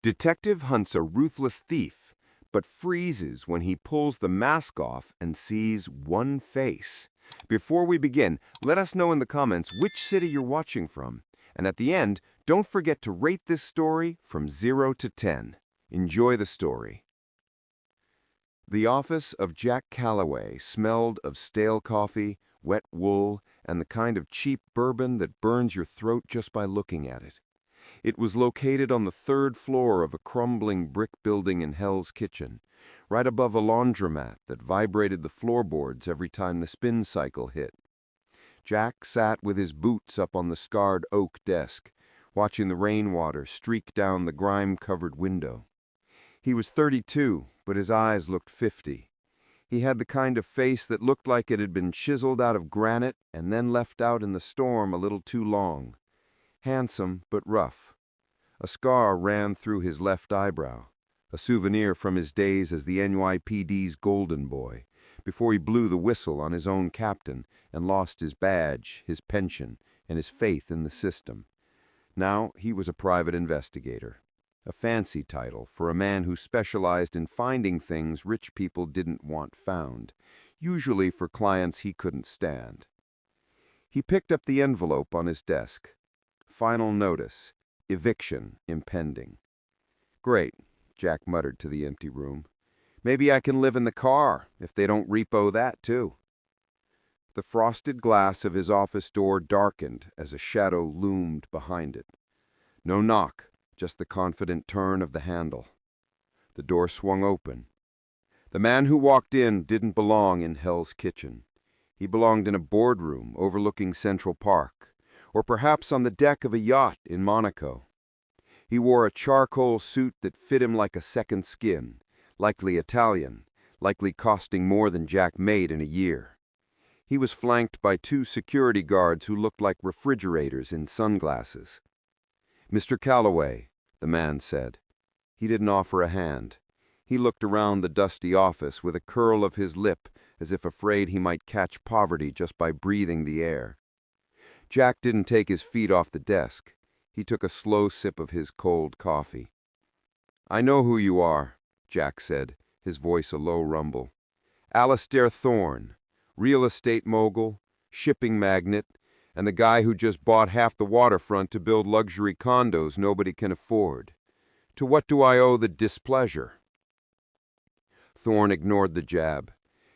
Detective hunts a ruthless thief, but freezes when he pulls the mask off and sees one face. Before we begin, let us know in the comments which city you're watching from. And at the end, don't forget to rate this story from 0 to 10. Enjoy the story. The office of Jack Calloway smelled of stale coffee, wet wool, and the kind of cheap bourbon that burns your throat just by looking at it. It was located on the third floor of a crumbling brick building in Hell's Kitchen, right above a laundromat that vibrated the floorboards every time the spin cycle hit. Jack sat with his boots up on the scarred oak desk, watching the rainwater streak down the grime-covered window. He was 32, but his eyes looked 50. He had the kind of face that looked like it had been chiseled out of granite and then left out in the storm a little too long. Handsome, but rough. A scar ran through his left eyebrow, a souvenir from his days as the NYPD's golden boy, before he blew the whistle on his own captain and lost his badge, his pension, and his faith in the system. Now he was a private investigator, a fancy title for a man who specialized in finding things rich people didn't want found, usually for clients he couldn't stand. He picked up the envelope on his desk. Final notice. Eviction impending. Great, Jack muttered to the empty room. Maybe I can live in the car, if they don't repo that too. The frosted glass of his office door darkened as a shadow loomed behind it. No knock, just the confident turn of the handle. The door swung open. The man who walked in didn't belong in Hell's Kitchen. He belonged in a boardroom overlooking Central Park, or perhaps on the deck of a yacht in Monaco. He wore a charcoal suit that fit him like a second skin, likely Italian, likely costing more than Jack made in a year. He was flanked by two security guards who looked like refrigerators in sunglasses. "Mr. Calloway," the man said. He didn't offer a hand. He looked around the dusty office with a curl of his lip as if afraid he might catch poverty just by breathing the air. Jack didn't take his feet off the desk. He took a slow sip of his cold coffee. "I know who you are," Jack said, his voice a low rumble. "Alistair Thorne, real estate mogul, shipping magnate, and the guy who just bought half the waterfront to build luxury condos nobody can afford. To what do I owe the displeasure?" Thorne ignored the jab.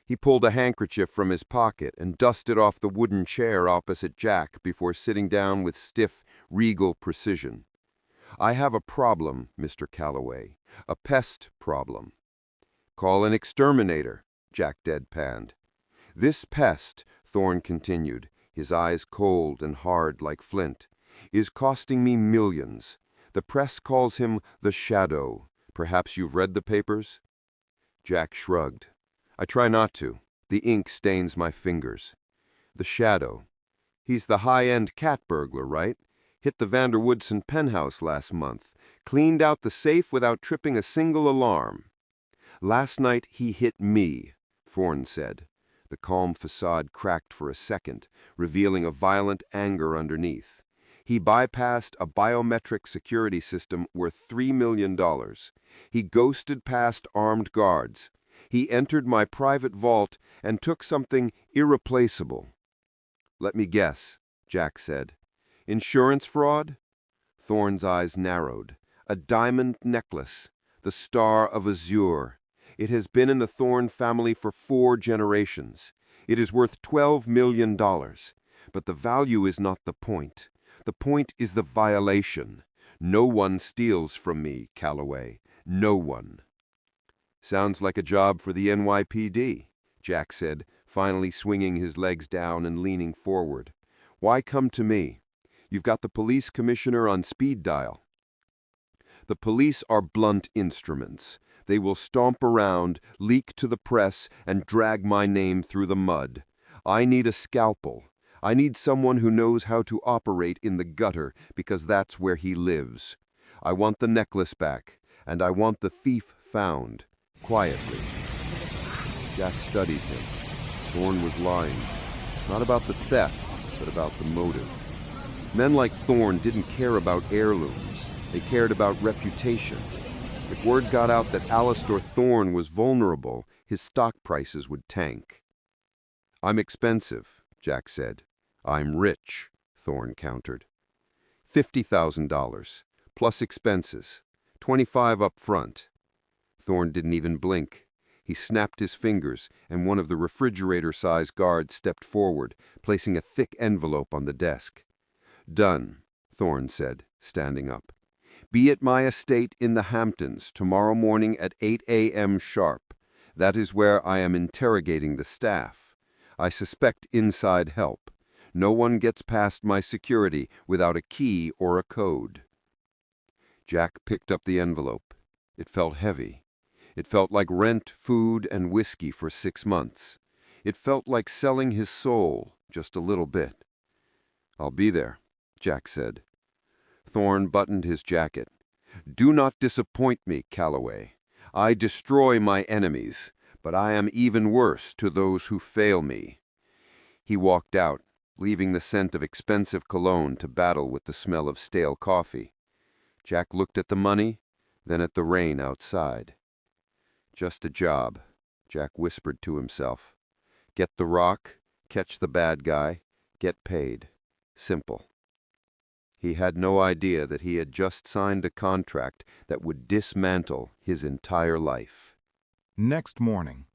He pulled a handkerchief from his pocket and dusted off the wooden chair opposite Jack before sitting down with stiff, regal precision. "I have a problem, Mr. Calloway, a pest problem." "Call an exterminator," Jack deadpanned. "This pest," Thorne continued, his eyes cold and hard like flint, "is costing me millions. The press calls him the Shadow. Perhaps you've read the papers?" Jack shrugged. "I try not to. The ink stains my fingers." "The Shadow. He's the high-end cat burglar, right? Hit the Vanderwoodson penthouse last month. Cleaned out the safe without tripping a single alarm." "Last night he hit me," Thorne said. The calm facade cracked for a second, revealing a violent anger underneath. "He bypassed a biometric security system worth $3 million. He ghosted past armed guards. He entered my private vault and took something irreplaceable." "Let me guess," Jack said. "Insurance fraud?" Thorne's eyes narrowed. "A diamond necklace, the Star of Azure. It has been in the Thorne family for 4 generations. It is worth $12 million. But the value is not the point. The point is the violation. No one steals from me, Calloway. No one." "Sounds like a job for the NYPD," Jack said, finally swinging his legs down and leaning forward. "Why come to me? You've got the police commissioner on speed dial." "The police are blunt instruments. They will stomp around, leak to the press, and drag my name through the mud. I need a scalpel. I need someone who knows how to operate in the gutter, because that's where he lives. I want the necklace back, and I want the thief found. Quietly." Jack studied him. Thorne was lying. Not about the theft, but about the motive. Men like Thorne didn't care about heirlooms. They cared about reputation. If word got out that Alistair Thorne was vulnerable, his stock prices would tank. "I'm expensive," Jack said. "I'm rich," Thorne countered. $50,000, plus expenses. 25 up front. Thorne didn't even blink. He snapped his fingers, and one of the refrigerator-sized guards stepped forward, placing a thick envelope on the desk. "Done," Thorne said, standing up. "Be at my estate in the Hamptons tomorrow morning at 8 a.m. sharp. That is where I am interrogating the staff. I suspect inside help. No one gets past my security without a key or a code." Jack picked up the envelope. It felt heavy. It felt like rent, food, and whiskey for 6 months. It felt like selling his soul, just a little bit. "I'll be there," Jack said. Thorne buttoned his jacket. "Do not disappoint me, Calloway. I destroy my enemies, but I am even worse to those who fail me." He walked out, leaving the scent of expensive cologne to battle with the smell of stale coffee. Jack looked at the money, then at the rain outside. "Just a job," Jack whispered to himself. "Get the rock, catch the bad guy, get paid. Simple." He had no idea that he had just signed a contract that would dismantle his entire life. Next morning,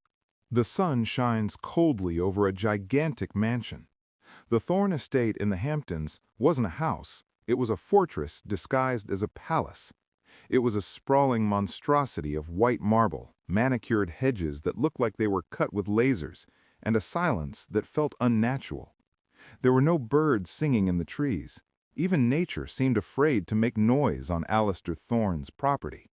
the sun shines coldly over a gigantic mansion. The Thorne estate in the Hamptons wasn't a house. It was a fortress disguised as a palace. It was a sprawling monstrosity of white marble, manicured hedges that looked like they were cut with lasers, and a silence that felt unnatural. There were no birds singing in the trees. Even nature seemed afraid to make noise on Alistair Thorne's property.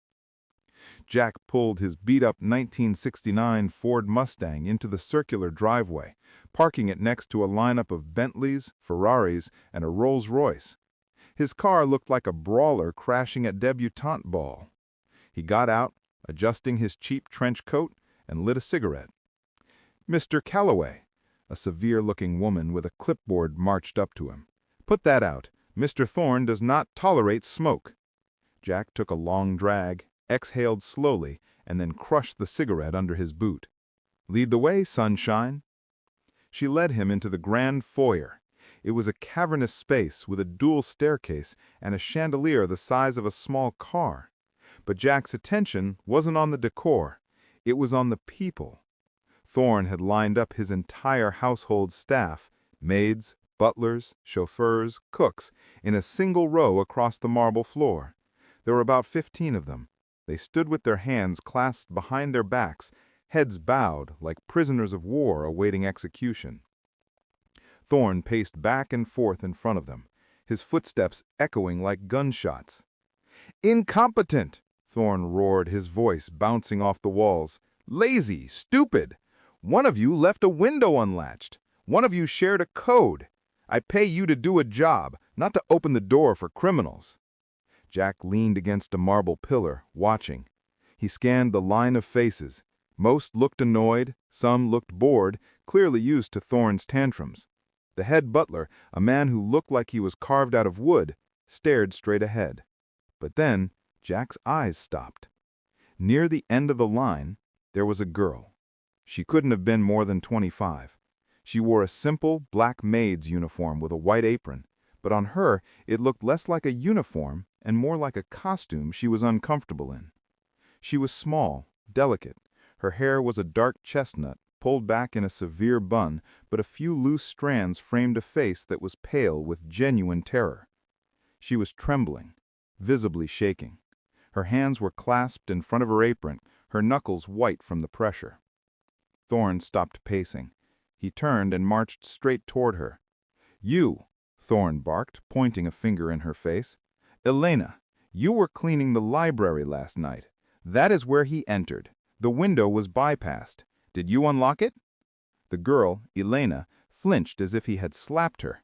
Jack pulled his beat-up 1969 Ford Mustang into the circular driveway, parking it next to a lineup of Bentleys, Ferraris, and a Rolls-Royce. His car looked like a brawler crashing at debutante ball. He got out, adjusting his cheap trench coat, and lit a cigarette. "Mr. Calloway," a severe-looking woman with a clipboard marched up to him. "Put that out. Mr. Thorne does not tolerate smoke." Jack took a long drag, exhaled slowly, and then crushed the cigarette under his boot. "Lead the way, sunshine." She led him into the grand foyer. It was a cavernous space with a dual staircase and a chandelier the size of a small car. But Jack's attention wasn't on the decor. It was on the people. Thorne had lined up his entire household staff, maids, butlers, chauffeurs, cooks, in a single row across the marble floor. There were about 15 of them. They stood with their hands clasped behind their backs, heads bowed like prisoners of war awaiting execution. Thorne paced back and forth in front of them, his footsteps echoing like gunshots. "Incompetent!" Thorne roared, his voice bouncing off the walls. "Lazy! Stupid! One of you left a window unlatched. One of you shared a code. I pay you to do a job, not to open the door for criminals." Jack leaned against a marble pillar, watching. He scanned the line of faces. Most looked annoyed, some looked bored, clearly used to Thorne's tantrums. The head butler, a man who looked like he was carved out of wood, stared straight ahead. But then Jack's eyes stopped. Near the end of the line, there was a girl. She couldn't have been more than 25. She wore a simple black maid's uniform with a white apron, but on her it looked less like a uniform and more like a costume she was uncomfortable in. She was small, delicate. Her hair was a dark chestnut, pulled back in a severe bun, but a few loose strands framed a face that was pale with genuine terror. She was trembling, visibly shaking. Her hands were clasped in front of her apron, her knuckles white from the pressure. Thorne stopped pacing. He turned and marched straight toward her. "You," Thorne barked, pointing a finger in her face. "Elena, you were cleaning the library last night. That is where he entered. The window was bypassed. Did you unlock it?" The girl, Elena, flinched as if he had slapped her.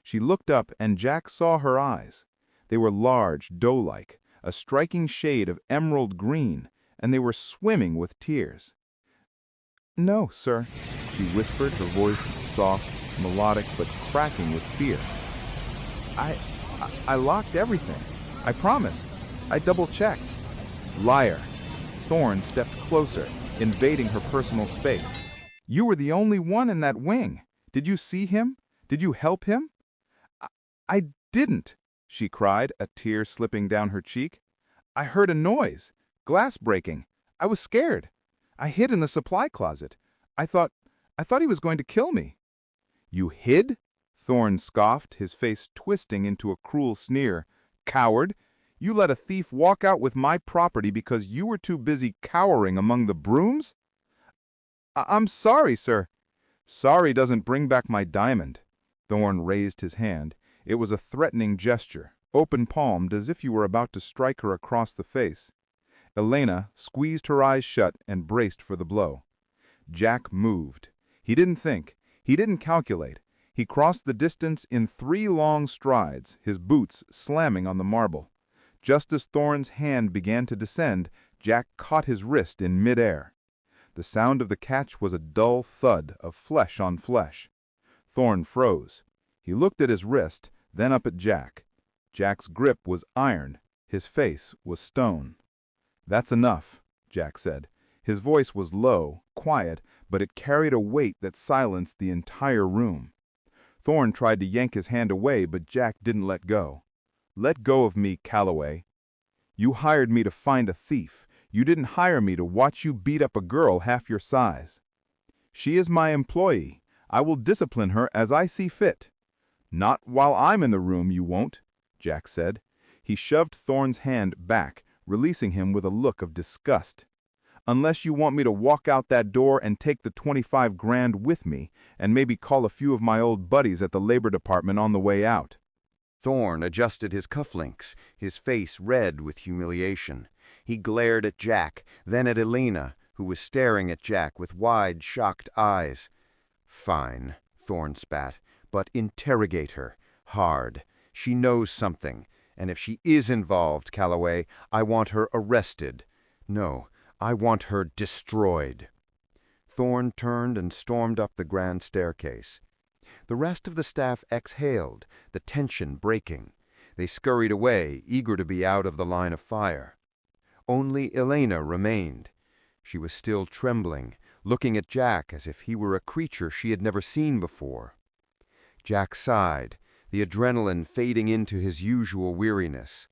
She looked up and Jack saw her eyes. They were large, doe-like, a striking shade of emerald green, and they were swimming with tears. "No, sir," she whispered, her voice soft, melodic, but cracking with fear. I locked everything. I promise. I double-checked. Liar. Thorne stepped closer, invading her personal space. You were the only one in that wing. Did you see him? Did you help him? I didn't, she cried, a tear slipping down her cheek. I heard a noise. Glass breaking. I was scared. I hid in the supply closet. I thought he was going to kill me. You hid? Thorne scoffed, his face twisting into a cruel sneer. Coward! You let a thief walk out with my property because you were too busy cowering among the brooms? I'm sorry, sir. Sorry doesn't bring back my diamond. Thorne raised his hand. It was a threatening gesture, open-palmed as if you were about to strike her across the face. Elena squeezed her eyes shut and braced for the blow. Jack moved. He didn't think. He didn't calculate. He crossed the distance in 3 long strides, his boots slamming on the marble. Just as Thorne's hand began to descend, Jack caught his wrist in midair. The sound of the catch was a dull thud of flesh on flesh. Thorne froze. He looked at his wrist, then up at Jack. Jack's grip was iron. His face was stone. That's enough, Jack said. His voice was low, quiet, but it carried a weight that silenced the entire room. Thorne tried to yank his hand away, but Jack didn't let go. Let go of me, Calloway. You hired me to find a thief. You didn't hire me to watch you beat up a girl half your size. She is my employee. I will discipline her as I see fit. Not while I'm in the room, you won't, Jack said. He shoved Thorne's hand back, releasing him with a look of disgust. Unless you want me to walk out that door and take the 25 grand with me, and maybe call a few of my old buddies at the Labor Department on the way out. Thorne adjusted his cufflinks, his face red with humiliation. He glared at Jack, then at Elena, who was staring at Jack with wide, shocked eyes. Fine, Thorne spat, but interrogate her, hard. She knows something, and if she is involved, Calloway, I want her arrested. No, I want her destroyed. Thorne turned and stormed up the grand staircase. The rest of the staff exhaled, the tension breaking. They scurried away, eager to be out of the line of fire. Only Elena remained. She was still trembling, looking at Jack as if he were a creature she had never seen before. Jack sighed, the adrenaline fading into his usual weariness.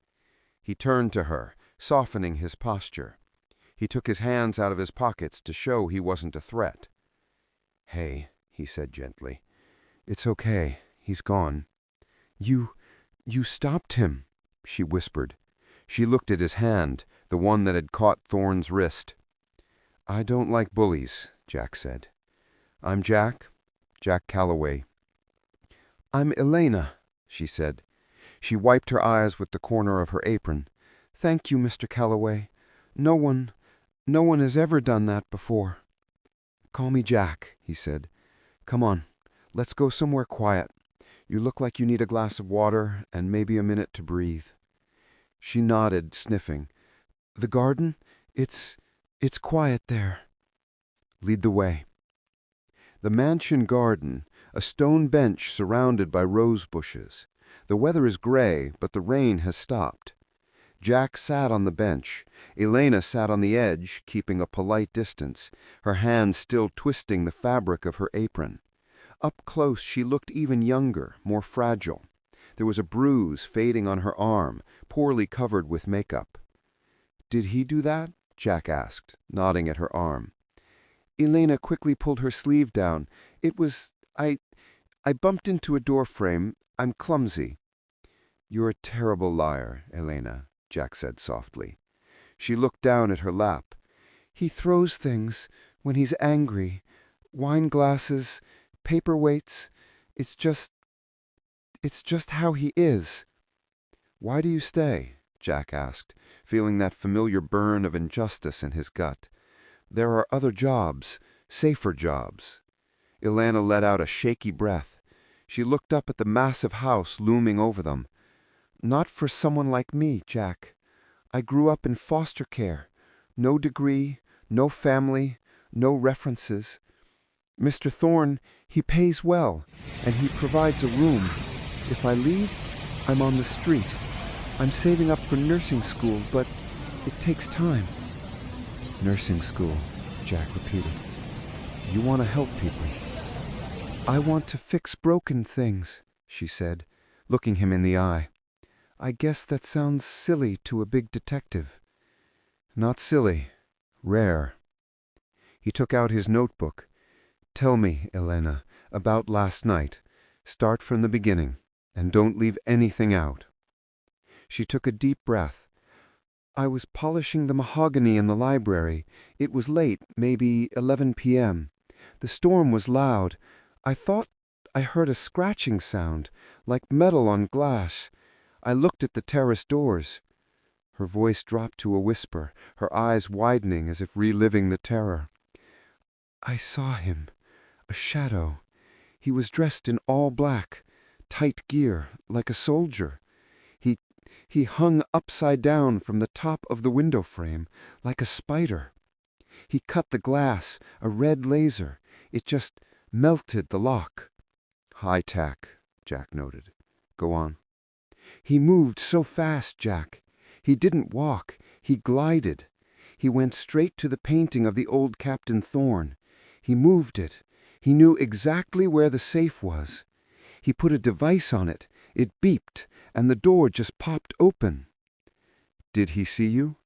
He turned to her, softening his posture. He took his hands out of his pockets to show he wasn't a threat. "Hey," he said gently. "It's okay. He's gone." You stopped him," she whispered. She looked at his hand, the one that had caught Thorne's wrist. "I don't like bullies," Jack said. "I'm Jack Calloway." "I'm Elena," she said. She wiped her eyes with the corner of her apron. "Thank you, Mr. Calloway. No one has ever done that before." "Call me Jack," he said. "Come on, let's go somewhere quiet. You look like you need a glass of water and maybe a minute to breathe." She nodded, sniffing. "The garden? It's quiet there." "Lead the way." The mansion garden, a stone bench surrounded by rose bushes. The weather is gray, but the rain has stopped. Jack sat on the bench. Elena sat on the edge, keeping a polite distance, her hands still twisting the fabric of her apron. Up close she looked even younger, more fragile. There was a bruise fading on her arm, poorly covered with makeup. "Did he do that?" Jack asked, nodding at her arm. Elena quickly pulled her sleeve down. "It was... I bumped into a door frame. I'm clumsy." "You're a terrible liar, Elena," Jack said softly. She looked down at her lap. "He throws things when he's angry. Wine glasses, paperweights. It's just how he is." "Why do you stay?" Jack asked, feeling that familiar burn of injustice in his gut. "There are other jobs, safer jobs." Elena let out a shaky breath. She looked up at the massive house looming over them. "Not for someone like me, Jack. I grew up in foster care. No degree, no family, no references. Mr. Thorne, he pays well, and he provides a room. If I leave, I'm on the street." I'm saving up for nursing school, but it takes time. Nursing school, Jack repeated. You want to help people. I want to fix broken things, she said, looking him in the eye. I guess that sounds silly to a big detective. Not silly, rare. He took out his notebook. Tell me, Elena, about last night. Start from the beginning, and don't leave anything out. She took a deep breath. I was polishing the mahogany in the library. It was late, maybe 11 p.m. The storm was loud. I thought I heard a scratching sound, like metal on glass. I looked at the terrace doors. Her voice dropped to a whisper, her eyes widening as if reliving the terror. I saw him, a shadow. He was dressed in all black, tight gear, like a soldier. He hung upside down from the top of the window frame, like a spider. He cut the glass, a red laser. It just melted the lock. High tack, Jack noted. Go on. He moved so fast, Jack. He didn't walk. He glided. He went straight to the painting of the old Captain Thorne. He moved it. He knew exactly where the safe was. He put a device on it. It beeped, and the door just popped open. Did he see you?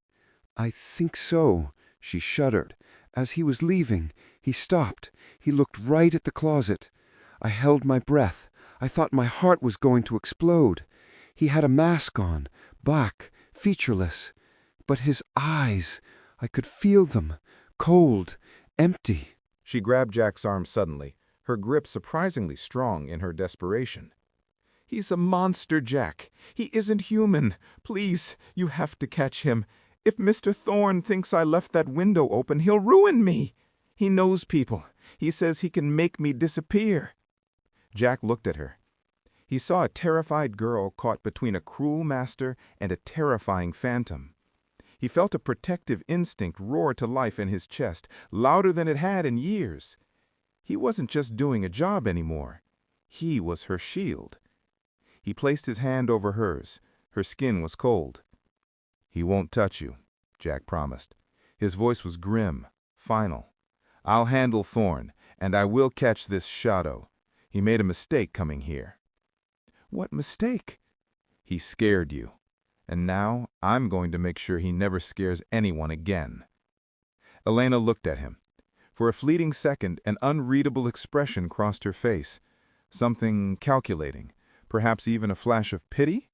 I think so, she shuddered. As he was leaving, he stopped. He looked right at the closet. I held my breath. I thought my heart was going to explode. He had a mask on, black, featureless. But his eyes, I could feel them, cold, empty. She grabbed Jack's arm suddenly, her grip surprisingly strong in her desperation. He's a monster, Jack. He isn't human. Please, you have to catch him. If Mr. Thorne thinks I left that window open, he'll ruin me. He knows people. He says he can make me disappear. Jack looked at her. He saw a terrified girl caught between a cruel master and a terrifying phantom. He felt a protective instinct roar to life in his chest, louder than it had in years. He wasn't just doing a job anymore. He was her shield. He placed his hand over hers. Her skin was cold. He won't touch you, Jack promised. His voice was grim, final. I'll handle Thorne, and I will catch this shadow. He made a mistake coming here. What mistake? He scared you. And now I'm going to make sure he never scares anyone again. Elena looked at him. For a fleeting second, an unreadable expression crossed her face. Something calculating, perhaps even a flash of pity?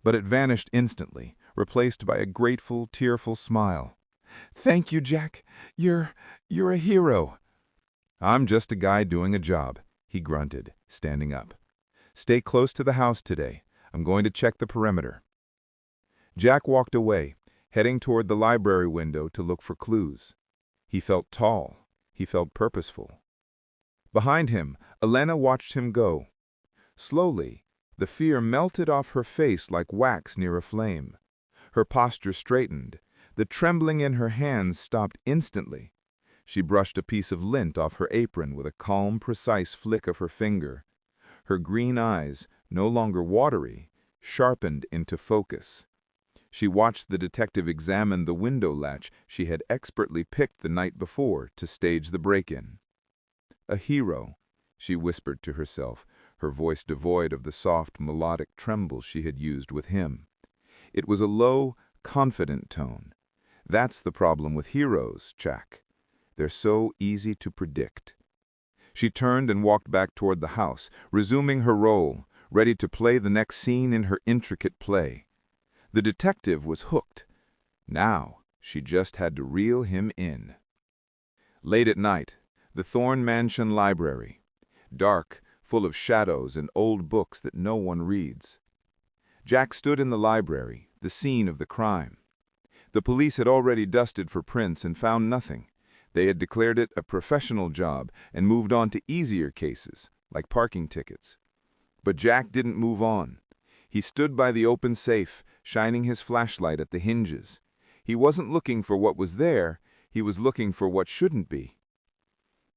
But it vanished instantly, replaced by a grateful, tearful smile. Thank you, Jack. You're a hero. I'm just a guy doing a job, he grunted, standing up. Stay close to the house today. I'm going to check the perimeter. Jack walked away, heading toward the library window to look for clues. He felt tall. He felt purposeful. Behind him, Elena watched him go. Slowly, the fear melted off her face like wax near a flame. Her posture straightened. The trembling in her hands stopped instantly. She brushed a piece of lint off her apron with a calm, precise flick of her finger. Her green eyes, no longer watery, sharpened into focus. She watched the detective examine the window latch she had expertly picked the night before to stage the break-in. A hero, she whispered to herself, her voice devoid of the soft, melodic tremble she had used with him. It was a low, confident tone. That's the problem with heroes, Jack. They're so easy to predict. She turned and walked back toward the house, resuming her role, ready to play the next scene in her intricate play. The detective was hooked. Now, she just had to reel him in. Late at night, the Thorne Mansion library. Dark, full of shadows and old books that no one reads. Jack stood in the library, the scene of the crime. The police had already dusted for prints and found nothing. They had declared it a professional job and moved on to easier cases, like parking tickets. But Jack didn't move on. He stood by the open safe, shining his flashlight at the hinges. He wasn't looking for what was there, he was looking for what shouldn't be.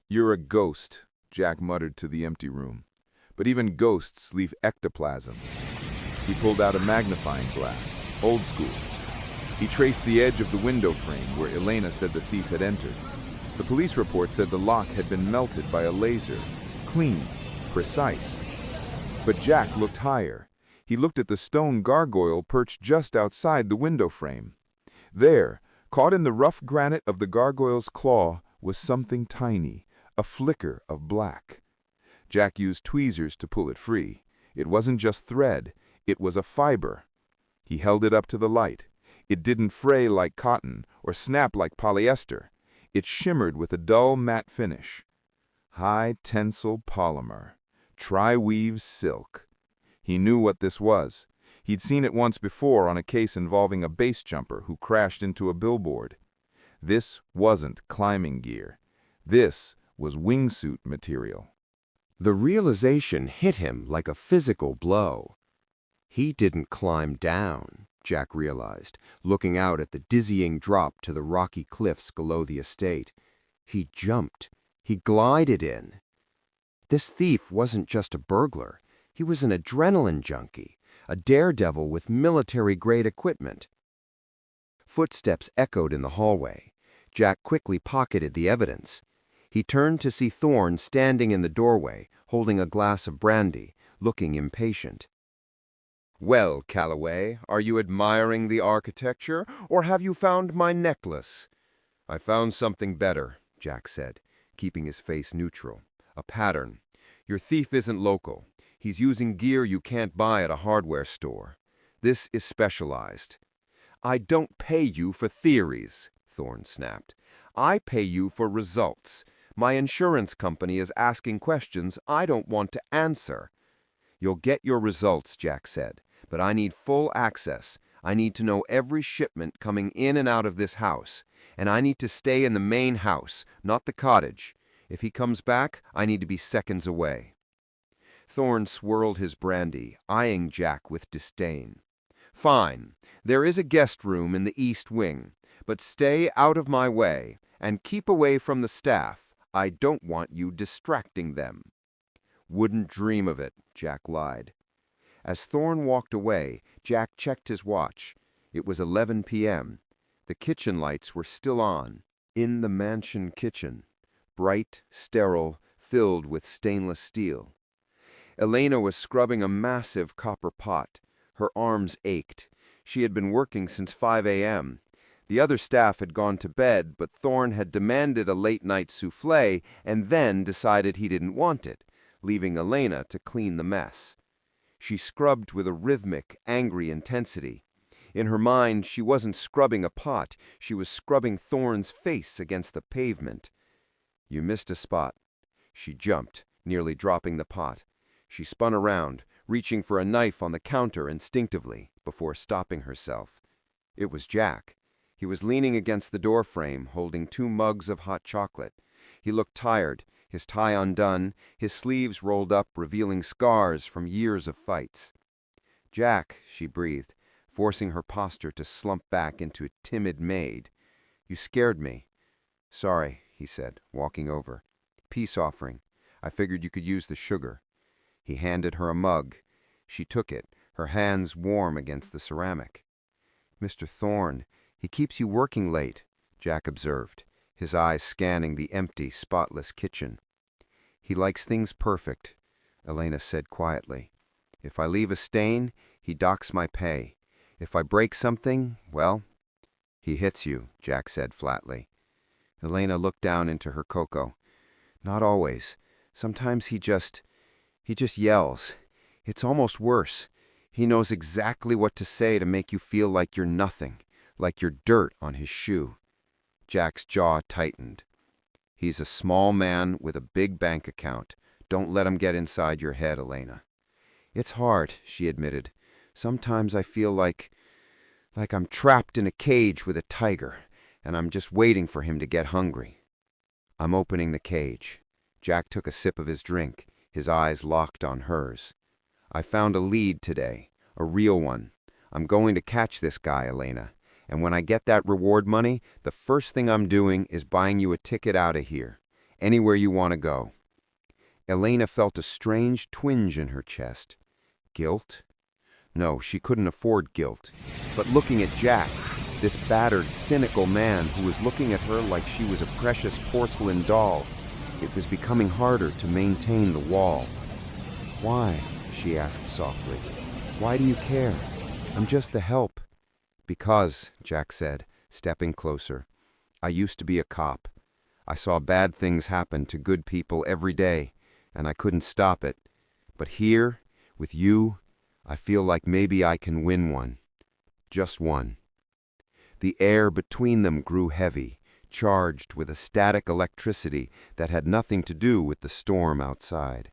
You're a ghost, Jack muttered to the empty room. But even ghosts leave ectoplasm. He pulled out a magnifying glass, old school. He traced the edge of the window frame where Elena said the thief had entered. The police report said the lock had been melted by a laser. Clean, precise. But Jack looked higher. He looked at the stone gargoyle perched just outside the window frame. There, caught in the rough granite of the gargoyle's claw, was something tiny, a flicker of black. Jack used tweezers to pull it free. It wasn't just thread, it was a fiber. He held it up to the light. It didn't fray like cotton or snap like polyester. It shimmered with a dull matte finish. High tensile polymer. Tri-weave silk. He knew what this was. He'd seen it once before on a case involving a base jumper who crashed into a billboard. This wasn't climbing gear. This was wingsuit material. The realization hit him like a physical blow. He didn't climb down, Jack realized, looking out at the dizzying drop to the rocky cliffs below the estate. He jumped. He glided in. This thief wasn't just a burglar. He was an adrenaline junkie, a daredevil with military-grade equipment. Footsteps echoed in the hallway. Jack quickly pocketed the evidence. He turned to see Thorne standing in the doorway, holding a glass of brandy, looking impatient. "Well, Calloway, are you admiring the architecture, or have you found my necklace?" "I found something better," Jack said, keeping his face neutral. "A pattern. Your thief isn't local. He's using gear you can't buy at a hardware store. This is specialized." "I don't pay you for theories," Thorne snapped. "I pay you for results. My insurance company is asking questions I don't want to answer." "You'll get your results," Jack said, "but I need full access. I need to know every shipment coming in and out of this house, and I need to stay in the main house, not the cottage. If he comes back, I need to be seconds away." Thorne swirled his brandy, eyeing Jack with disdain. "Fine. There is a guest room in the east wing, but stay out of my way, and keep away from the staff. I don't want you distracting them." "Wouldn't dream of it," Jack lied. As Thorne walked away, Jack checked his watch. It was 11 p.m. The kitchen lights were still on. In the mansion kitchen. Bright, sterile, filled with stainless steel. Elena was scrubbing a massive copper pot. Her arms ached. She had been working since 5 a.m. The other staff had gone to bed, but Thorne had demanded a late-night soufflé and then decided he didn't want it, leaving Elena to clean the mess. She scrubbed with a rhythmic, angry intensity. In her mind, she wasn't scrubbing a pot. She was scrubbing Thorne's face against the pavement. "You missed a spot." She jumped, nearly dropping the pot. She spun around, reaching for a knife on the counter instinctively, before stopping herself. It was Jack. He was leaning against the doorframe, holding 2 mugs of hot chocolate. He looked tired, his tie undone, his sleeves rolled up, revealing scars from years of fights. "Jack," she breathed, forcing her posture to slump back into a timid maid. "You scared me." "Sorry," he said, walking over. "Peace offering. I figured you could use the sugar." He handed her a mug. She took it, her hands warm against the ceramic. "Mr. Thorne, he keeps you working late," Jack observed, his eyes scanning the empty, spotless kitchen. "He likes things perfect," Elena said quietly. "If I leave a stain, he docks my pay. If I break something, well—" "He hits you," Jack said flatly. Elena looked down into her cocoa. "Not always. Sometimes he just yells. It's almost worse. He knows exactly what to say to make you feel like you're nothing, like you're dirt on his shoe." Jack's jaw tightened. "He's a small man with a big bank account. Don't let him get inside your head, Elena." "It's hard," she admitted. "Sometimes I feel like I'm trapped in a cage with a tiger, and I'm just waiting for him to get hungry." "I'm opening the cage." Jack took a sip of his drink, his eyes locked on hers. "I found a lead today, a real one. I'm going to catch this guy, Elena. And when I get that reward money, the first thing I'm doing is buying you a ticket out of here, anywhere you want to go." Elena felt a strange twinge in her chest. Guilt? No, she couldn't afford guilt. But looking at Jack, this battered, cynical man who was looking at her like she was a precious porcelain doll, it was becoming harder to maintain the wall. "Why?" she asked softly. "Why do you care? I'm just the help." "Because," Jack said, stepping closer, "I used to be a cop. I saw bad things happen to good people every day, and I couldn't stop it. But here, with you, I feel like maybe I can win one. Just one." The air between them grew heavy, charged with a static electricity that had nothing to do with the storm outside.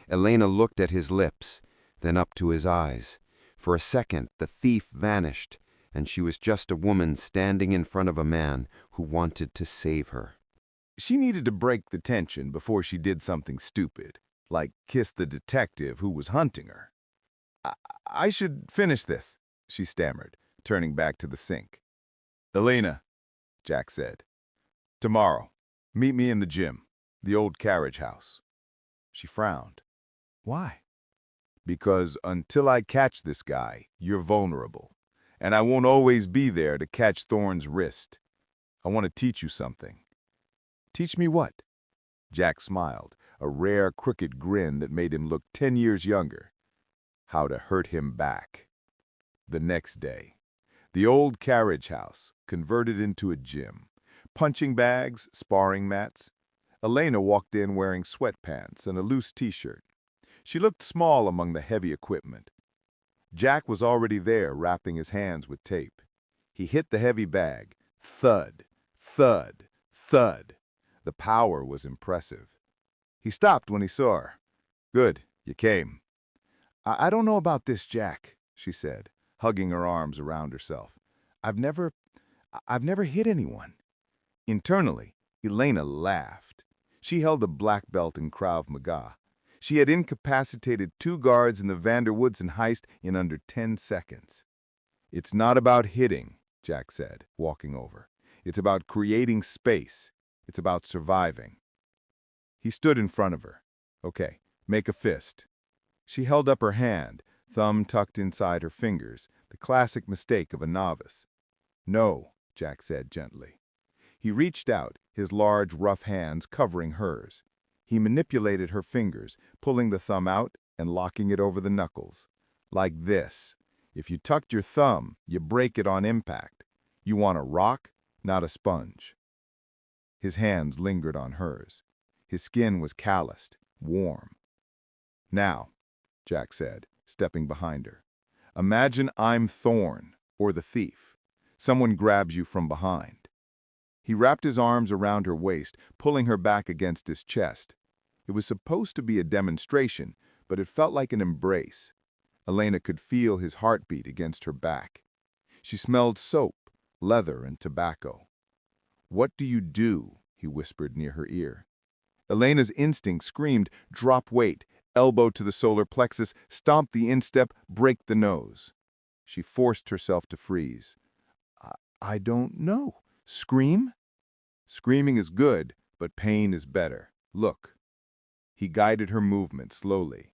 Elena looked at his lips, then up to his eyes. For a second, the thief vanished, and she was just a woman standing in front of a man who wanted to save her. She needed to break the tension before she did something stupid, like kiss the detective who was hunting her. I should finish this," she stammered, turning back to the sink. "Elena," Jack said, "tomorrow, meet me in the gym, the old carriage house." She frowned. "Why?" "Because until I catch this guy, you're vulnerable, and I won't always be there to catch Thorne's wrist. I want to teach you something." "Teach me what?" Jack smiled, a rare, crooked grin that made him look 10 years younger. "How to hurt him back." The next day, the old carriage house converted into a gym. Punching bags, sparring mats. Elena walked in wearing sweatpants and a loose t-shirt. She looked small among the heavy equipment. Jack was already there, wrapping his hands with tape. He hit the heavy bag. Thud, thud, thud. The power was impressive. He stopped when he saw her. "Good, you came." I don't know about this, Jack," she said, hugging her arms around herself. I've never hit anyone." Internally, Elena laughed. She held a black belt in Krav Maga. She had incapacitated 2 guards in the Vanderwoodson heist in under 10 seconds. "It's not about hitting," Jack said, walking over. "It's about creating space. It's about surviving." He stood in front of her. "Okay, make a fist." She held up her hand, thumb tucked inside her fingers, the classic mistake of a novice. "No," Jack said gently. He reached out, his large, rough hands covering hers. He manipulated her fingers, pulling the thumb out and locking it over the knuckles. "Like this. If you tucked your thumb, you break it on impact. You want a rock, not a sponge." His hands lingered on hers. His skin was calloused, warm. "Now," Jack said, stepping behind her, "imagine I'm Thorne, or the thief. Someone grabs you from behind." He wrapped his arms around her waist, pulling her back against his chest. It was supposed to be a demonstration, but it felt like an embrace. Elena could feel his heartbeat against her back. She smelled soap, leather, and tobacco. "What do you do?" he whispered near her ear. Elena's instinct screamed, "Drop weight, elbow to the solar plexus, stomp the instep, break the nose." She forced herself to freeze. I don't know. Scream?" "Screaming is good, but pain is better. Look." He guided her movement slowly.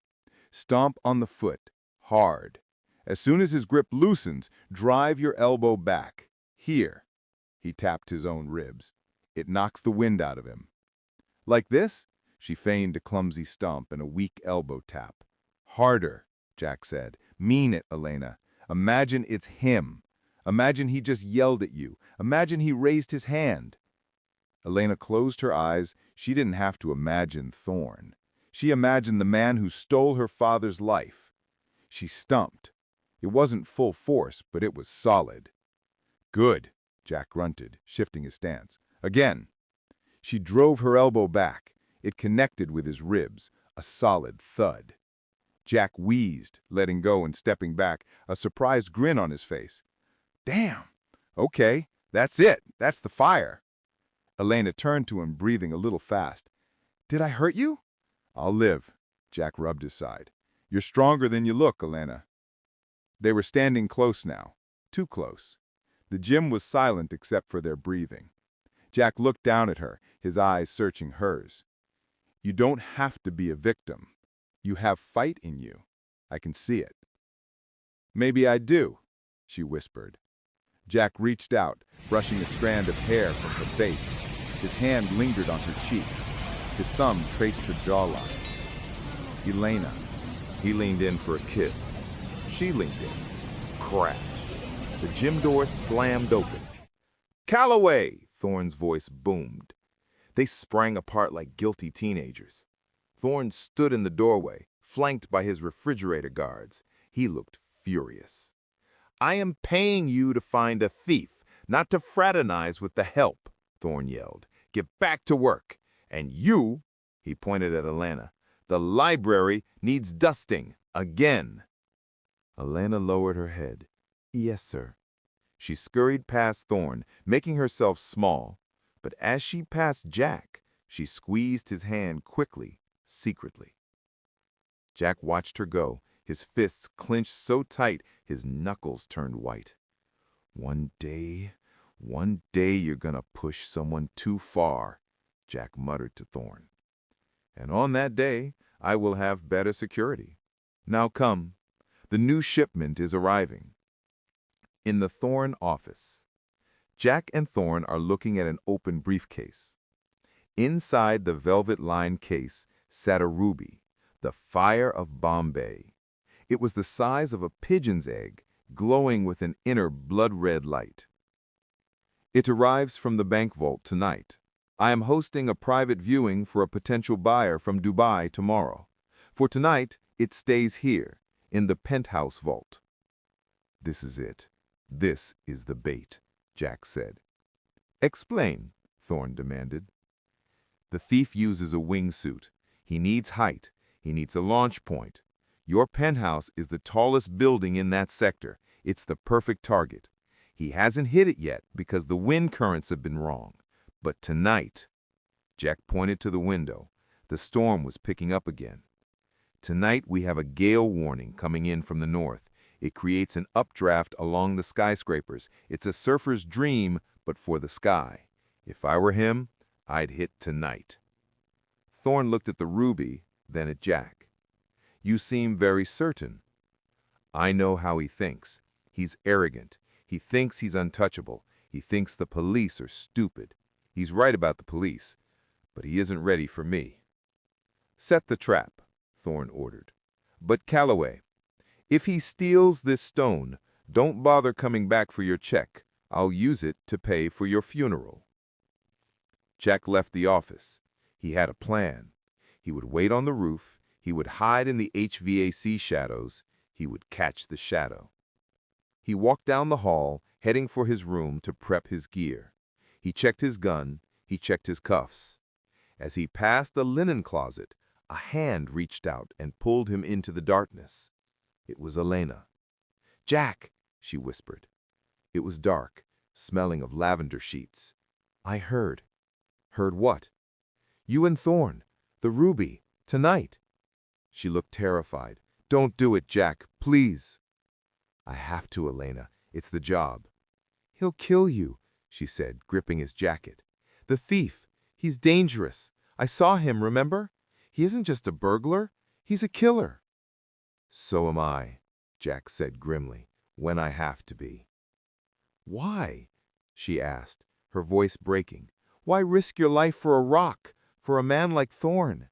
"Stomp on the foot, hard. As soon as his grip loosens, drive your elbow back. Here." He tapped his own ribs. "It knocks the wind out of him." "Like this?" She feigned a clumsy stomp and a weak elbow tap. "Harder," Jack said. "Mean it, Elena. Imagine it's him. Imagine he just yelled at you. Imagine he raised his hand." Elena closed her eyes. She didn't have to imagine Thorne. She imagined the man who stole her father's life. She stumped. It wasn't full force, but it was solid. "Good," Jack grunted, shifting his stance. "Again." She drove her elbow back. It connected with his ribs, a solid thud. Jack wheezed, letting go and stepping back, a surprised grin on his face. "Damn. Okay, that's it. That's the fire." Elena turned to him, breathing a little fast. "Did I hurt you?" "I'll live." Jack rubbed his side. "You're stronger than you look, Elena." They were standing close now, too close. The gym was silent except for their breathing. Jack looked down at her, his eyes searching hers. "You don't have to be a victim. You have fight in you. I can see it." Maybe I do, she whispered. Jack reached out, brushing a strand of hair from her face. His hand lingered on her cheek. His thumb traced her jawline. Elena. He leaned in for a kiss. She leaned in. Crash. The gym door slammed open. Calloway! Thorne's voice boomed. They sprang apart like guilty teenagers. Thorne stood in the doorway, flanked by his refrigerator guards. He looked furious. I am paying you to find a thief, not to fraternize with the help, Thorne yelled. Get back to work. And you, he pointed at Elena, the library needs dusting, again. Elena lowered her head. Yes, sir. She scurried past Thorne, making herself small, but as she passed Jack, she squeezed his hand quickly, secretly. Jack watched her go, his fists clenched so tight his knuckles turned white. One day you're gonna push someone too far, Jack muttered to Thorne. And on that day, I will have better security. Now come, the new shipment is arriving. In the Thorne office, Jack and Thorne are looking at an open briefcase. Inside the velvet-lined case sat a ruby, the fire of Bombay. It was the size of a pigeon's egg, glowing with an inner blood-red light. It arrives from the bank vault tonight. I am hosting a private viewing for a potential buyer from Dubai tomorrow. For tonight, it stays here, in the penthouse vault. This is it. This is the bait, Jack said. Explain, Thorne demanded. The thief uses a wingsuit. He needs height. He needs a launch point. Your penthouse is the tallest building in that sector. It's the perfect target. He hasn't hit it yet because the wind currents have been wrong. But tonight, Jack pointed to the window. The storm was picking up again. Tonight we have a gale warning coming in from the north. It creates an updraft along the skyscrapers. It's a surfer's dream, but for the sky. If I were him, I'd hit tonight. Thorne looked at the ruby, then at Jack. You seem very certain. I know how he thinks. He's arrogant. He thinks he's untouchable. He thinks the police are stupid. He's right about the police, but he isn't ready for me. Set the trap, Thorne ordered. But Calloway, if he steals this stone, don't bother coming back for your check. I'll use it to pay for your funeral. Jack left the office. He had a plan. He would wait on the roof. He would hide in the HVAC shadows. He would catch the shadow. He walked down the hall, heading for his room to prep his gear. He checked his gun. He checked his cuffs. As he passed the linen closet, a hand reached out and pulled him into the darkness. It was Elena. Jack, she whispered. It was dark, smelling of lavender sheets. I heard. Heard what? You and Thorne, the ruby, tonight. She looked terrified. Don't do it, Jack, please. I have to, Elena. It's the job. He'll kill you, she said, gripping his jacket. The thief. He's dangerous. I saw him, remember? He isn't just a burglar. He's a killer. So am I, Jack said grimly, when I have to be. Why? She asked, her voice breaking. Why risk your life for a rock, for a man like Thorne?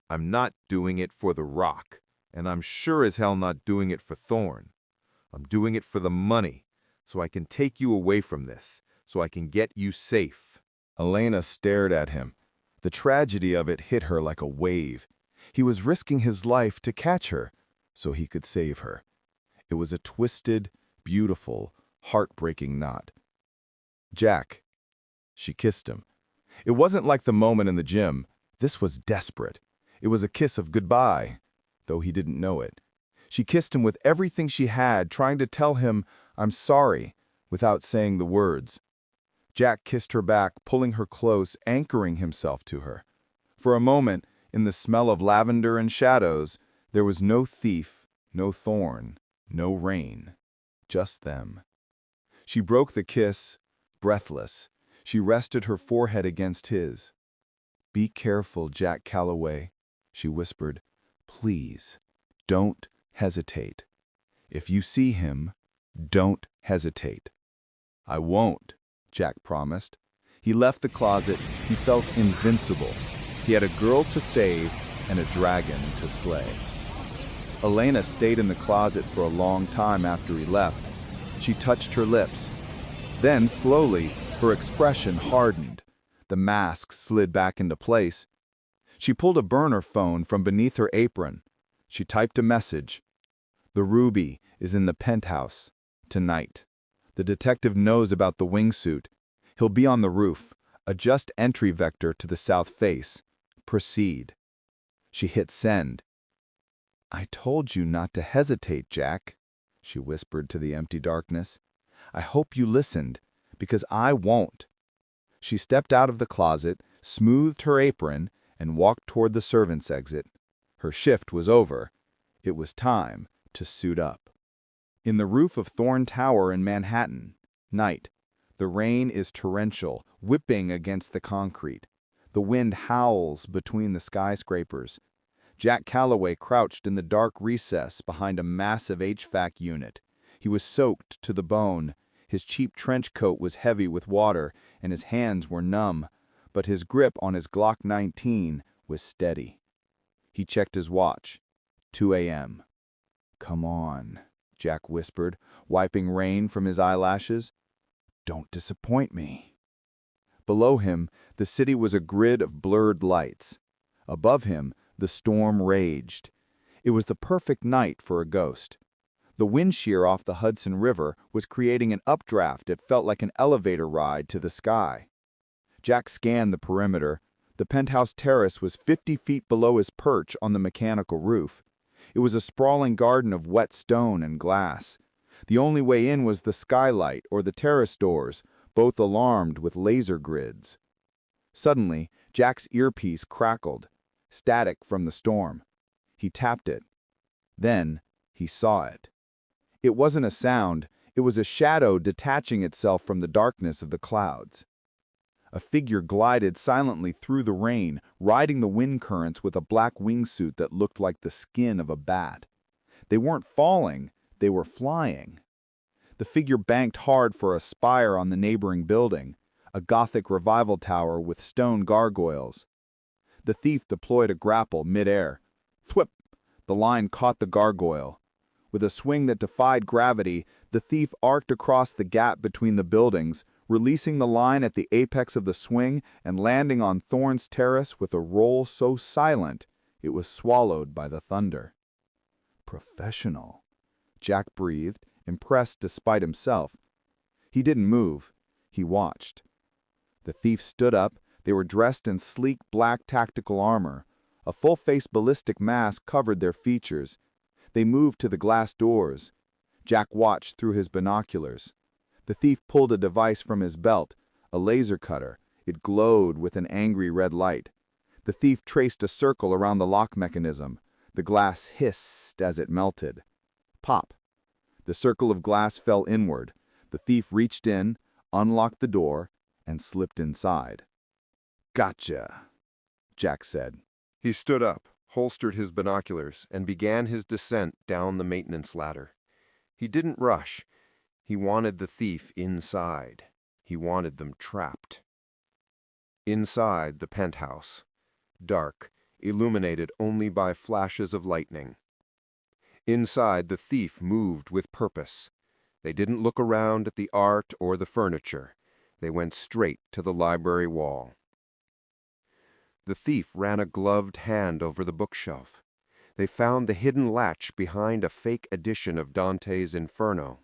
I'm not doing it for the rock, and I'm sure as hell not doing it for Thorne. I'm doing it for the money, so I can take you away from this, so I can get you safe. Elena stared at him. The tragedy of it hit her like a wave. He was risking his life to catch her, so he could save her. It was a twisted, beautiful, heartbreaking knot. Jack. She kissed him. It wasn't like the moment in the gym. This was desperate. It was a kiss of goodbye, though he didn't know it. She kissed him with everything she had, trying to tell him, I'm sorry, without saying the words. Jack kissed her back, pulling her close, anchoring himself to her. For a moment, in the smell of lavender and shadows, there was no thief, no Thorne, no rain, just them. She broke the kiss, breathless. She rested her forehead against his. Be careful, Jack Calloway, she whispered. Please, don't hesitate. If you see him, don't hesitate." "I won't," Jack promised. He left the closet. He felt invincible. He had a girl to save and a dragon to slay. Elena stayed in the closet for a long time after he left. She touched her lips. Then, slowly, her expression hardened. The mask slid back into place. She pulled a burner phone from beneath her apron. She typed a message. "The Ruby is in the penthouse. Tonight. The detective knows about the wingsuit. He'll be on the roof. Adjust entry vector to the south face. Proceed." She hit send. "I told you not to hesitate, Jack," she whispered to the empty darkness. "I hope you listened, because I won't." She stepped out of the closet, smoothed her apron, and walked toward the servants' exit. Her shift was over. It was time to suit up. In the roof of Thorne Tower in Manhattan, night. The rain is torrential, whipping against the concrete. The wind howls between the skyscrapers. Jack Calloway crouched in the dark recess behind a massive HVAC unit. He was soaked to the bone. His cheap trench coat was heavy with water, and his hands were numb, but his grip on his Glock 19 was steady. He checked his watch. 2 a.m. "Come on," Jack whispered, wiping rain from his eyelashes. "Don't disappoint me." Below him, the city was a grid of blurred lights. Above him, the storm raged. It was the perfect night for a ghost. The wind shear off the Hudson River was creating an updraft that felt like an elevator ride to the sky. Jack scanned the perimeter. The penthouse terrace was 50 feet below his perch on the mechanical roof. It was a sprawling garden of wet stone and glass. The only way in was the skylight or the terrace doors, both alarmed with laser grids. Suddenly, Jack's earpiece crackled, static from the storm. He tapped it. Then, he saw it. It wasn't a sound, it was a shadow detaching itself from the darkness of the clouds. A figure glided silently through the rain, riding the wind currents with a black wingsuit that looked like the skin of a bat. They weren't falling, they were flying. The figure banked hard for a spire on the neighboring building, a Gothic revival tower with stone gargoyles. The thief deployed a grapple mid-air. Thwip! The line caught the gargoyle. With a swing that defied gravity, the thief arced across the gap between the buildings, releasing the line at the apex of the swing and landing on Thorne's terrace with a roll so silent it was swallowed by the thunder. "Professional," Jack breathed, impressed despite himself. He didn't move. He watched. The thief stood up. They were dressed in sleek black tactical armor. A full-face ballistic mask covered their features. They moved to the glass doors. Jack watched through his binoculars. The thief pulled a device from his belt, a laser cutter. It glowed with an angry red light. The thief traced a circle around the lock mechanism. The glass hissed as it melted. Pop! The circle of glass fell inward. The thief reached in, unlocked the door, and slipped inside. "Gotcha," Jack said. He stood up, holstered his binoculars, and began his descent down the maintenance ladder. He didn't rush. He wanted the thief inside. He wanted them trapped. Inside the penthouse, dark, illuminated only by flashes of lightning. Inside, the thief moved with purpose. They didn't look around at the art or the furniture. They went straight to the library wall. The thief ran a gloved hand over the bookshelf. They found the hidden latch behind a fake edition of Dante's Inferno.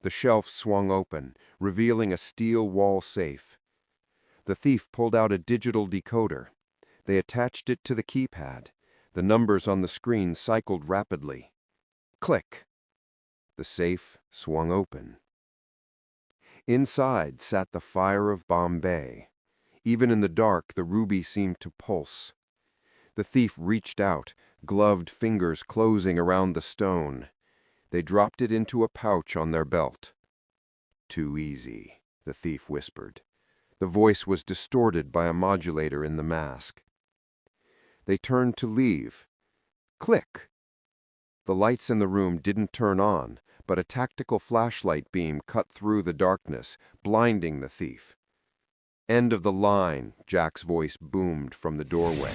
The shelf swung open, revealing a steel wall safe. The thief pulled out a digital decoder. They attached it to the keypad. The numbers on the screen cycled rapidly. Click! The safe swung open. Inside sat the fire of Bombay. Even in the dark, the ruby seemed to pulse. The thief reached out, gloved fingers closing around the stone. They dropped it into a pouch on their belt. "Too easy," the thief whispered. The voice was distorted by a modulator in the mask. They turned to leave. Click! The lights in the room didn't turn on, but a tactical flashlight beam cut through the darkness, blinding the thief. "End of the line," Jack's voice boomed from the doorway.